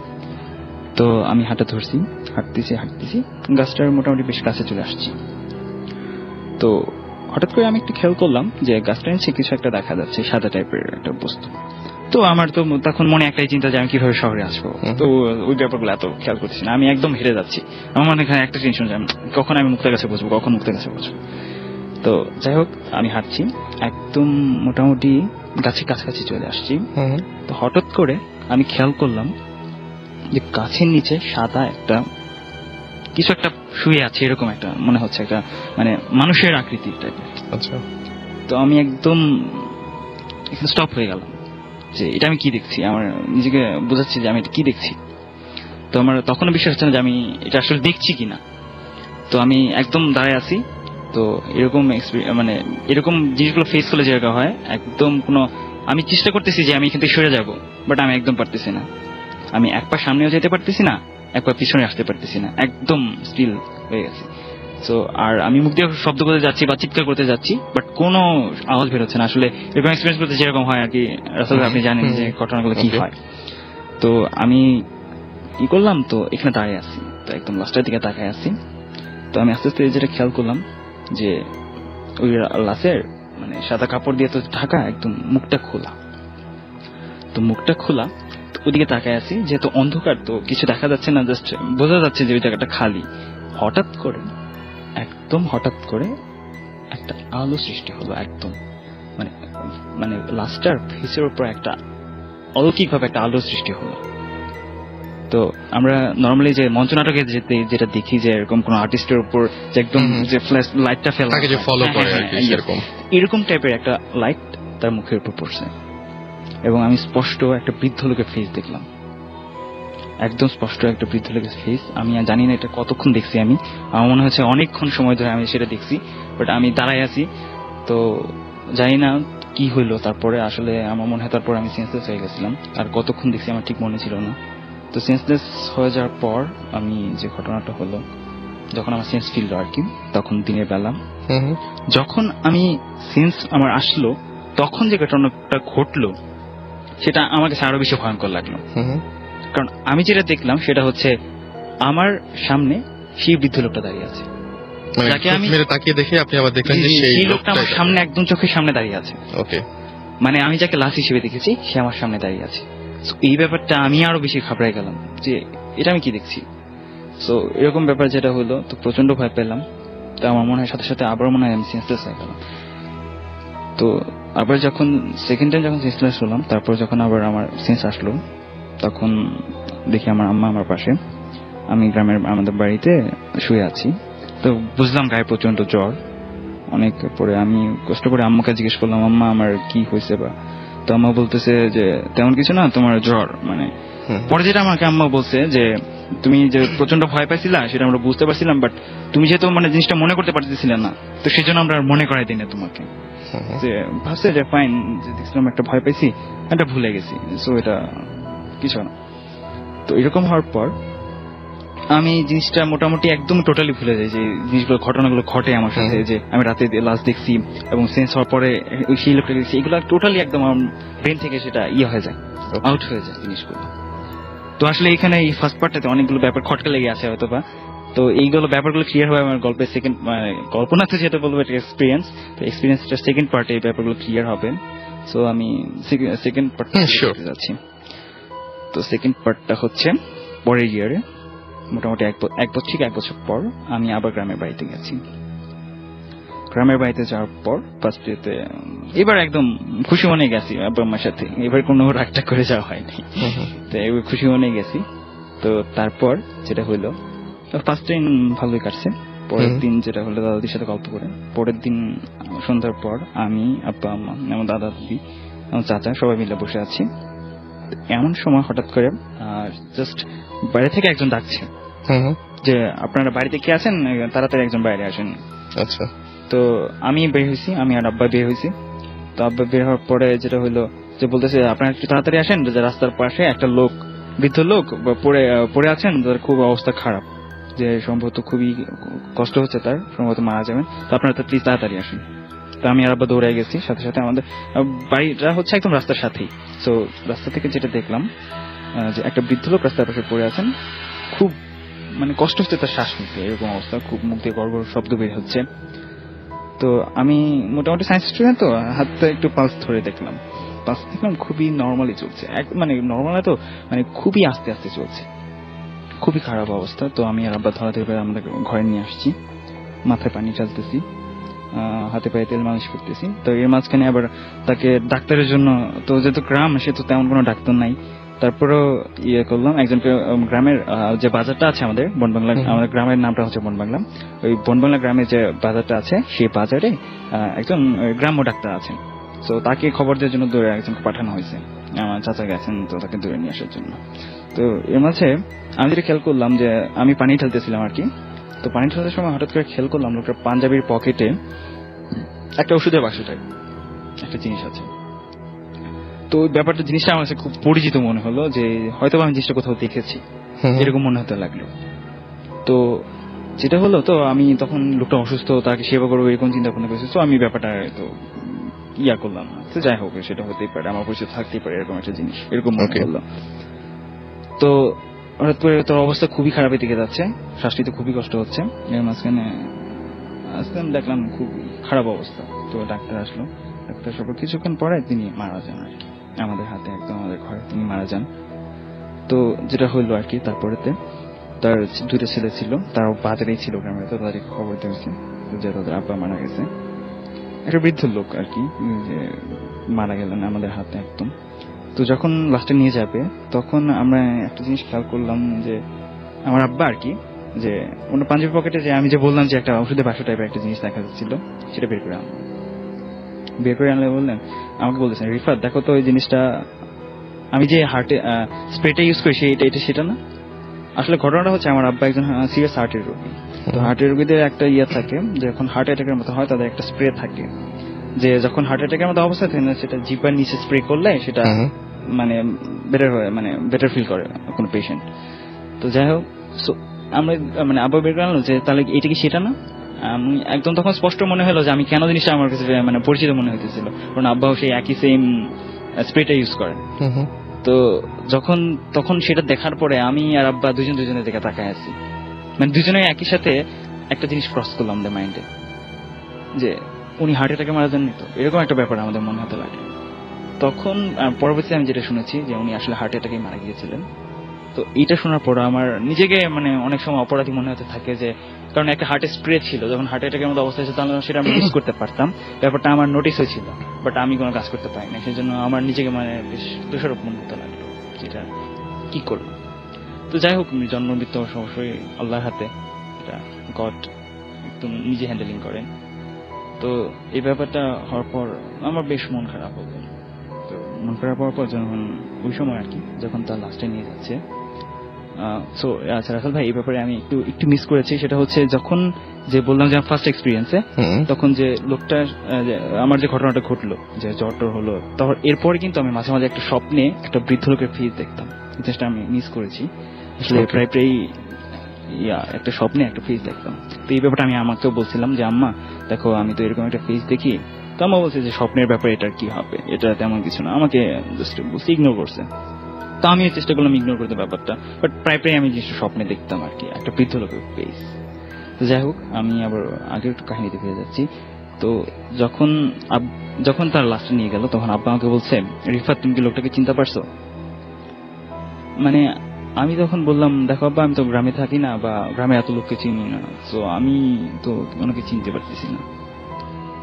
তো আমি হাঁটতেছি গাছটার মোটামুটি বেশ কাছে চলে আসছি। তো হঠাৎ করে আমি একটু খেয়াল করলাম যে গাছটার নিচে কিছু একটা দেখা যাচ্ছে, সাদা টাইপের একটা বস্তু। তো আমার তো তখন মনে একটাই চিন্তা যে আমি কিভাবে শহরে আসবো, তো ওই ব্যাপারগুলো এত খেয়াল করছি না, আমি একদম হেরে যাচ্ছি। আমার মনে এখানে একটা টেনশন যে কখন আমি মুক্তাগাছা বসবো। তো যাই হোক, আমি হাঁটছি, একদম মোটামুটি গাছের কাছাকাছি চলে আসছি। তো হঠাৎ করে আমি খেয়াল করলাম যে গাছের নিচে সাদা একটা কিছু একটা শুয়ে আছে, এরকম একটা মনে হচ্ছে, একটা মানে মানুষের আকৃতির টাইপের। আচ্ছা। তো আমি একদম স্টপ হয়ে গেলাম যে এটা আমি কি দেখছি, আমার নিজেকে বোঝাচ্ছি যে আমি এটা কি দেখছি। তো আমার তখনও বিশ্বাস হচ্ছে না যে আমি এটা আসলে দেখছি কিনা। তো আমি একদম দাঁড়ায় আছি। তো এরকম মানে এরকম জিনিসগুলো ফেস করলে যেরকম হয়, একদম আমি চেষ্টা করতেছি যে আমি এখান থেকে সরে যাবো, বাট আমি একদম পারতেছি না। আমি এক পা সামনেও যেতে পারতেছি না, এক পা পিছনে আসতে পারতেছি না, একদম স্টিল হয়ে গেছে। তো আর আমি মুখ দিয়ে শব্দ করতে যাচ্ছি বা চিৎকার করতে যাচ্ছি, বাট কোনো আওয়াজ বেরোচ্ছে না। আসলে এরকম এক্সপিরিয়েন্স করতে যেরকম হয় আর কি, আসলে আপনি জানেন যে ঘটনাগুলো কি হয়। তো আমি কি করলাম, তো এখানে দাঁড়িয়ে আছি, তো একদম লাস্টের দিকে তাকায় আছি। তো আমি আস্তে আস্তে যেটা খেয়াল করলাম যে ওই লাশের মানে সাদা কাপড় দিয়ে তো ঢাকা, একদম মুখটা খোলা। তো মুখটা খোলা, ওদিকে তাকায় আছি, যেহেতু অন্ধকার তো কিছু দেখা যাচ্ছে না, জাস্ট বোঝা যাচ্ছে যে ওই জায়গাটা খালি। হঠাৎ করে একটা আলো সৃষ্টি হলো, একদম মানে লাস্টার ফেসের উপর একটা অলৌকিক ভাবে একটা আলো সৃষ্টি হলো। তো আমরা নর্মালি যে মঞ্চ নাটকে যেটা দেখি যে এরকম কোন আর্টিস্টের উপর যে একদম যে ফ্ল্যাশ লাইটটা ফেলা তাকে যে ফলো করে আর কি, এরকম টাইপের একটা লাইট তার মুখের উপর পড়ছে, এবং আমি স্পষ্ট একটা বৃদ্ধ লোকের ফেস দেখলাম। একদম স্পষ্ট একটা বৃদ্ধ লোকের ফেস। আমি জানি না এটা কতক্ষণ দেখছি, আমার মনে হচ্ছে অনেকক্ষণ সময় ধরে আমি সেটা দেখছি, বাট আমি দাঁড়ায় আছি, তো জানি না কি হইলো তারপরে। আসলে আমার মনে হয় তারপর আমি সেন্সলেস হয়ে গেছিলাম, আর কতক্ষণ দেখছি আমার ঠিক মনে ছিল না। তো সেন্সলেস হয়ে যাওয়ার পর আমি যে ঘটনাটা হলো, যখন আমার সেন্স ফিরল আর কি, তখন দিনের বেলা যখন আমি সেন্স আমার আসলো, তখন যে ঘটনাটা ঘটলো সেটা আমার কাছে আরো বেশি ভয়ঙ্কর লাগলো। কারণ আমি যেটা দেখলাম সেটা হচ্ছে আমার সামনে সেই বৃদ্ধ লোকটা দাঁড়িয়ে আছে, যাকে আমি তাকিয়ে দেখে আপনি আবার দেখলেন যে সেই লোকটা আমার সামনে একদম চোখের সামনে দাঁড়িয়ে আছে। ওকে, মানে আমি যাকে লাশ হিসেবে দেখেছি সে আমার সামনে দাঁড়িয়ে আছে। এই ব্যাপারটা আমি আরো বেশি ঘাবড়াই গেলাম যে এটা আমি কি দেখছি। তো এরকম ব্যাপার যেটা হলো, তো প্রচন্ড ভয় পেলাম। তো আমার মনে হয় সাথে সাথে আবার মনে হয় আমি সেন্সলেস হয়ে গেলাম। তো আবার যখন সেকেন্ড টাইম যখন সেন্সলেস হলাম, তারপর যখন আবার আমার সেন্স আসলো, তখন দেখি আমার আম্মা আমার পাশে, আমি গ্রামের আমাদের বাড়িতে শুয়ে আছি। তো বুঝলাম গায়ে প্রচন্ড জ্বর অনেক। পরে আমি কষ্ট করে আম্মাকে জিজ্ঞেস করলাম, আম্মা আমার কি হয়েছে বা? তো আম্মা বলতেছে যে তেমন কিছু না, তোমার জ্বর। মানে পরে যেটা আমাকে আম্মা বলছে যে তুমি যে প্রচন্ড ভয় পাইছিলা সেটা আমরা বুঝতে পারছিলাম, বাট তুমি যেহেতু মানে জিনিসটা মনে করতে পারতেছিলে না, তো সেই জন্য আমরা মনে করাই দিই না তোমাকে। যে ভাবছে যে ফাইন, যে দেখছিলাম একটা ভয় পাইছি, এটা ভুলে গেছি, সো এটা কিছু না। তো এরকম হওয়ার পর আমি জিনিসটা মোটামুটি একদম টোটালি ভুলে যাই যে জিনিসগুলো ঘটনাগুলো ঘটে আমার সাথে, যে আমি রাতে লাশ দেখছি এবং সেন্স হওয়ার পরে সেই লোকটা দেখছি, এগুলো টোটালি একদম আমার ব্রেন থেকে সেটা হয়ে যায়, আউট হয়ে যায় জিনিসগুলো। তো আসলে এখানে এই ফার্স্ট পার্টটাতে অনেকগুলো ব্যাপার খটকা লেগে আছে হয়তো বা, তো এইগুলো ব্যাপারগুলো ক্লিয়ার হবে আমার গল্পের সেকেন্ড, মানে গল্প না তো যেটা বলবো এটা এক্সপিরিয়েন্স, তো এক্সপিরিয়েন্সটা সেকেন্ড পার্টে এই ব্যাপারগুলো ক্লিয়ার হবে। সো আমি সেকেন্ড পার্টে যাচ্ছি। তো সেকেন্ড পার্টটা হচ্ছে পরের ইয়ারে, মোটামুটি এক বছর পর আমি আবার গ্রামের বাড়িতে গেছি। গ্রামের বাড়িতে যাওয়ার পর ফার্স্ট ডেতে এবার একদম খুশি মনে গেছি আব্বা আম্মার সাথে, এবার কোনো রাগটা করে যাওয়া হয়নি, তো এবার খুশি মনে গেছি। তো তারপর যেটা হলো, ফার্স্ট দিন ভালোই কাটছে। পরের দিন যেটা হলো, দাদাদির সাথে গল্প করে পরের দিন সন্ধ্যার পর আমি, আব্বা আম্মা, আমার দাদা দিদি, আমার চাচা সবাই মিলে বসে আছি। এমন সময় হঠাৎ করে জাস্ট বাইরে থেকে একজন ডাকছে যে আপনারা বাড়িতে কে আছেন, তাড়াতাড়ি একজন বাইরে আসেন। আচ্ছা। তো আমি বের হয়েছি, আমি আর আব্বা বের হয়েছি। তো আব্বা বের হওয়ার পরে যেটা হলো যে বলতেছে আপনারা একটু তাড়াতাড়ি আসেন, যে রাস্তার পাশে একটা লোক, বৃদ্ধ লোক পড়ে আছেন, যার খুব অবস্থা খারাপ, যে সম্ভবত খুবই কষ্ট হচ্ছে, তার সম্ভবত মারা যাবেন, তো আপনারা তো প্লিজ তাড়াতাড়ি আসেন। তো আমি আর আব্বা দৌড়ে গেছি, সাথে সাথে আমাদের বাড়িটা হচ্ছে একদম রাস্তার সাথেই। তো রাস্তা থেকে যেটা দেখলাম যে একটা বৃদ্ধ লোক রাস্তার পাশে পড়ে আছেন, খুব মানে কষ্ট হচ্ছে তার শ্বাস নিতে, এরকম অবস্থা, খুব মুখ দিয়ে গড়গড় শব্দ বের হচ্ছে। তো আমি মোটামুটি সায়েন্স স্টুডেন্ট, তো হাতটা একটু পালস ধরে দেখলাম, খুবই নর্মালি চলছে, মানে নর্মাল তো মানে খুবই আস্তে আস্তে চলছে, খুবই খারাপ অবস্থা। তো আমি আর আব্বা ধরে আমাদের ঘরে নিয়ে আসছি, মাথায় পানি ঢালতেছি, হাতে পায়ে তেল মালিশ করতেছি। তো এর মাঝখানে আবার তাকে ডাক্তারের জন্য, তো যেহেতু গ্রাম সে তো তেমন কোনো ডাক্তার নাই, তারপরেও করলাম একজনকে, গ্রামের যে বাজারটা আছে আমাদের বনবাংলা, আমাদের গ্রামের নামটা হচ্ছে বনবাংলা, ওই বনবাংলা গ্রামে যে বাজারটা আছে সেই বাজারে একজন গ্রাম্য ডাক্তার আছেন। তো তাকে খবর দেওয়ার জন্য দূরে একজনকে পাঠানো হয়েছে, আমার চাচা গেছেন তো তাকে দূরে নিয়ে আসার জন্য। তো এর মাঝে আমি যেটা খেয়াল করলাম যে আমি পানি ঢালতেছিলাম আর কি, তো পানি ঢালার সময় হঠাৎ করে খেয়াল করলাম লোকটার পাঞ্জাবির পকেটে একটা ওষুধের বাক্স টাইপ একটা জিনিস আছে। তো ব্যাপারটা জিনিসটা আমার কাছে খুব পরিচিত মনে হলো, যে হয়তো আমি জিনিসটা কোথাও দেখেছি, এরকম মনে হতে লাগলো। তো যেটা হলো, তো আমি তখন লোকটা অসুস্থ, তাকে সেবা করবো এরকম চিন্তা ভাবনা করেছি। তো আমি ব্যাপারটা তো করলাম না, তো যাই হোক সেটা হতেই পারে, আমার পরিচিত থাকতেই পারে এরকম একটা জিনিস, এরকম মনে হলো। তো হঠাৎ করে তোর অবস্থা খুবই খারাপের দিকে যাচ্ছে, শ্বাস নিতে খুবই কষ্ট হচ্ছে। এর মাঝখানে আসলাম, দেখলাম খুব খারাপ অবস্থা। তো ডাক্তার আসলো, ডাক্তার সব কিছুক্ষণ পরে তিনি মারা যান আর কি, আমাদের হাতে একদম আমাদের ঘরে তিনি মারা যান। তো যেটা হইলো আর কি, তারপরেতে তার দুটো ছেলে ছিল, তার বাজারেই ছিল গ্রামে, তো তাদেরকে খবর দিয়েছে যে তাদের আব্বা মারা গেছে। একটা বৃদ্ধ লোক আর কি, যে মারা গেলেন আমাদের হাতে একদম। তো যখন লাস্টে নিয়ে যাবে, তখন আমরা একটা জিনিস খেয়াল করলাম যে আমার আব্বা আর কি, যে ওনার পাঞ্জাবি পকেটে যে আমি যে বললাম যে একটা ওষুধের বাক্স টাইপের একটা জিনিস দেখা যাচ্ছিল, সেটা বের করে আনলে বললেন, আমাকে বলতেছেন রিফাত দেখো তো ওই জিনিসটা আমি যে হার্টে স্প্রেটা ইউজ করি এটা সেটা না। আসলে ঘটনাটা হচ্ছে আমার আব্বা একজন সিরিয়াস হার্টের রোগী। তো হার্টের রোগীদের একটা ইয়ে থাকে, যখন হার্ট অ্যাটাকের মতো হয় তাদের একটা স্প্রে থাকে, যে যখন হার্ট অ্যাটাকের মতো অবস্থা থাকে না, সেটা জিহ্বার নিচে স্প্রে করলে সেটা মানে বেটার হয়, মানে বেটার ফিল করে কোনো পেশেন্ট। তো যাই হোক, আমরা মানে আব্বা বের করে আনলো যে তাহলে এটা কি সেটা না। আমি একদম তখন স্পষ্ট মনে হলো যে আমি কেন জিনিসটা আমার কাছে মানে পরিচিত মনে হইতেছিল, কারণ আব্বাও সেই একই সেম স্প্রেটা ইউজ করেন। তো তখন সেটা দেখার পরে আমি আর আব্বা দুজনের দিকে তাকায় আছি, মানে দুজনে একই সাথে একটা জিনিস ক্রস করলাম আমাদের মাইন্ডে, যে উনি হার্ট অ্যাটাকে মারা যাননি তো, এরকম একটা ব্যাপার আমাদের মনে হতে লাগে। তখন পরবর্তীতে আমি যেটা শুনেছি যে উনি আসলে হার্ট অ্যাটাকে মারা গিয়েছিলেন। তো এইটা শোনার পর আমার নিজেকে মানে অনেক সময় অপরাধী মনে হতে থাকে, যে কারণ একটা হার্টের স্প্রে ছিল, যখন হার্ট অ্যাটাকের মতো অবস্থা ছিল তাহলে সেটা আমি মিস করতে পারতাম, ব্যাপারটা আমার নোটিস হয়েছিল, বাট আমি কোনো কাজ করতে পারি না। সেই জন্য আমার নিজেকে মানে বেশ দোষারোপ মনে হতে লাগলো, যেটা কি করলো। তো যাই হোক, জন্ম মৃত্যু অবশ্যই আল্লাহর হাতে, এটা গড একদম নিজে হ্যান্ডেলিং করেন। তো এই ব্যাপারটা হওয়ার পর আমার বেশ মন খারাপ হলো। তো মন খারাপ হওয়ার পর যখন ওই সময় আর কি, যখন তার লাস্টে নিয়ে যাচ্ছে, সো আচ্ছা রাসেল ভাই, এই ব্যাপারে আমি একটু মিস করেছি। সেটা হচ্ছে যখন যে বললাম যে ফার্স্ট এক্সপিরিয়েন্সে, তখন যে লোকটা আমার যে ঘটনাটা ঘটলো, যে জ্বর হলো, তখন এরপরে কিন্তু আমি মাঝে মাঝে একটা স্বপ্নে একটা বৃদ্ধ লোকের ফেস দেখতাম, জিনিসটা আমি মিস করেছি আসলে। প্রায় একটা স্বপ্নে একটা ফেস দেখতাম। তো এই ব্যাপারটা আমি আমাকেও বলছিলাম যে আম্মা দেখো, আমি তো এরকম একটা ফেস দেখি। তো আম্মা বলছে যে স্বপ্নের ব্যাপারে এটা কি হবে, এটা তেমন কিছু না, আমাকে জাস্ট বলছে, ইগনোর করছে। তো আমি চেষ্টা করলাম ইগনোর করতে ব্যাপারটা, বাট প্রায় আমি জিনিসটা স্বপ্নে দেখতাম আর কি, একটা বৃদ্ধ লোকের ফেস। তো যাই হোক, আমি আবার আগের একটু কাহিনীতে ফিরে যাচ্ছি। তো যখন তার লাস্টে নিয়ে গেল, তখন আব্বা আমাকে বলছে, রিফাত তুমি কি লোকটাকে চিনতে পারছো? মানে আমি তখন বললাম, দেখো আব্বা, আমি তো গ্রামে থাকি না, বা গ্রামে এত লোককে চিনি না, তো আমি তো ওনাকে চিনতে পারতেছি না।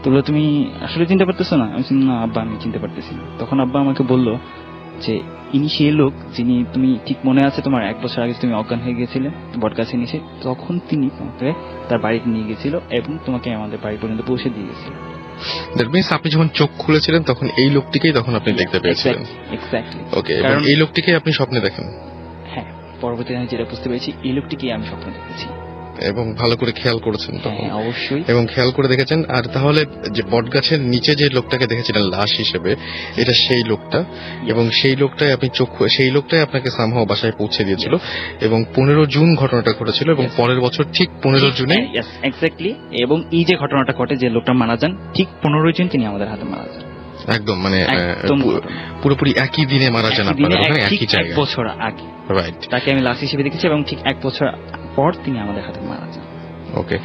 তো তুমি আসলে চিনতে পারতেছো না? আমি না আব্বা, আমি চিনতে পারতেছি না। তখন আব্বা আমাকে বললো যে ইনি সেই লোক যিনি, তুমি ঠিক মনে আছে তোমার 1 বছর আগে তুমি অজ্ঞান হয়ে গিয়েছিলে বটগাছে নিচে, তখন তিনি তোমাকে তার বাড়িতে নিয়ে গেছিল এবং তোমাকে আমাদের বাড়ি পর্যন্ত পৌঁছে দিয়ে গেছিল। আপনি যখন চোখ খুলেছিলেন তখন এই লোকটিকেই তখন আপনি দেখতে পেয়েছিলেন? এক্স্যাক্টলি। ওকে, এবং এই লোকটিকেই আপনি স্বপ্নে দেখেন? হ্যাঁ, পরবর্তীতে আমি যেটা বুঝতে পেরেছি, এই লোকটিকেই আমি স্বপ্নে দেখেছি। এবং ভালো করে খেয়াল করেছেন তখন? হ্যাঁ, অবশ্যই। এবং খেয়াল করে দেখেছেন। আর তাহলে যে বটগাছের নিচে যে লোকটাকে দেখেছিলেন লাশ হিসেবে, এটা সেই লোকটা, এবং সেই লোকটাই আপনি সেই লোকটাই আপনাকে সামহাও বাসায় পৌঁছে দিয়েছিল, এবং 15 জুন ঘটনাটা ঘটেছিল, এবং পরের বছর ঠিক 15 জুনে এক্স্যাক্টলি। এবং এই যে ঘটনাটা ঘটে, যে লোকটা মারা যান, ঠিক 15 জুন তিনি আমাদের হাতে মারা যান। একদম, মানে পুরোপুরি একই দিনে মারা যান আপনাদের ওখানে, একই জায়গায়, 1 বছর আগে। রাইট। তাকে আমি লাশ হিসেবে দেখেছি, এবং ঠিক 1 বছর পর তিনি আমাদের হাতে মারা যান। ওকে।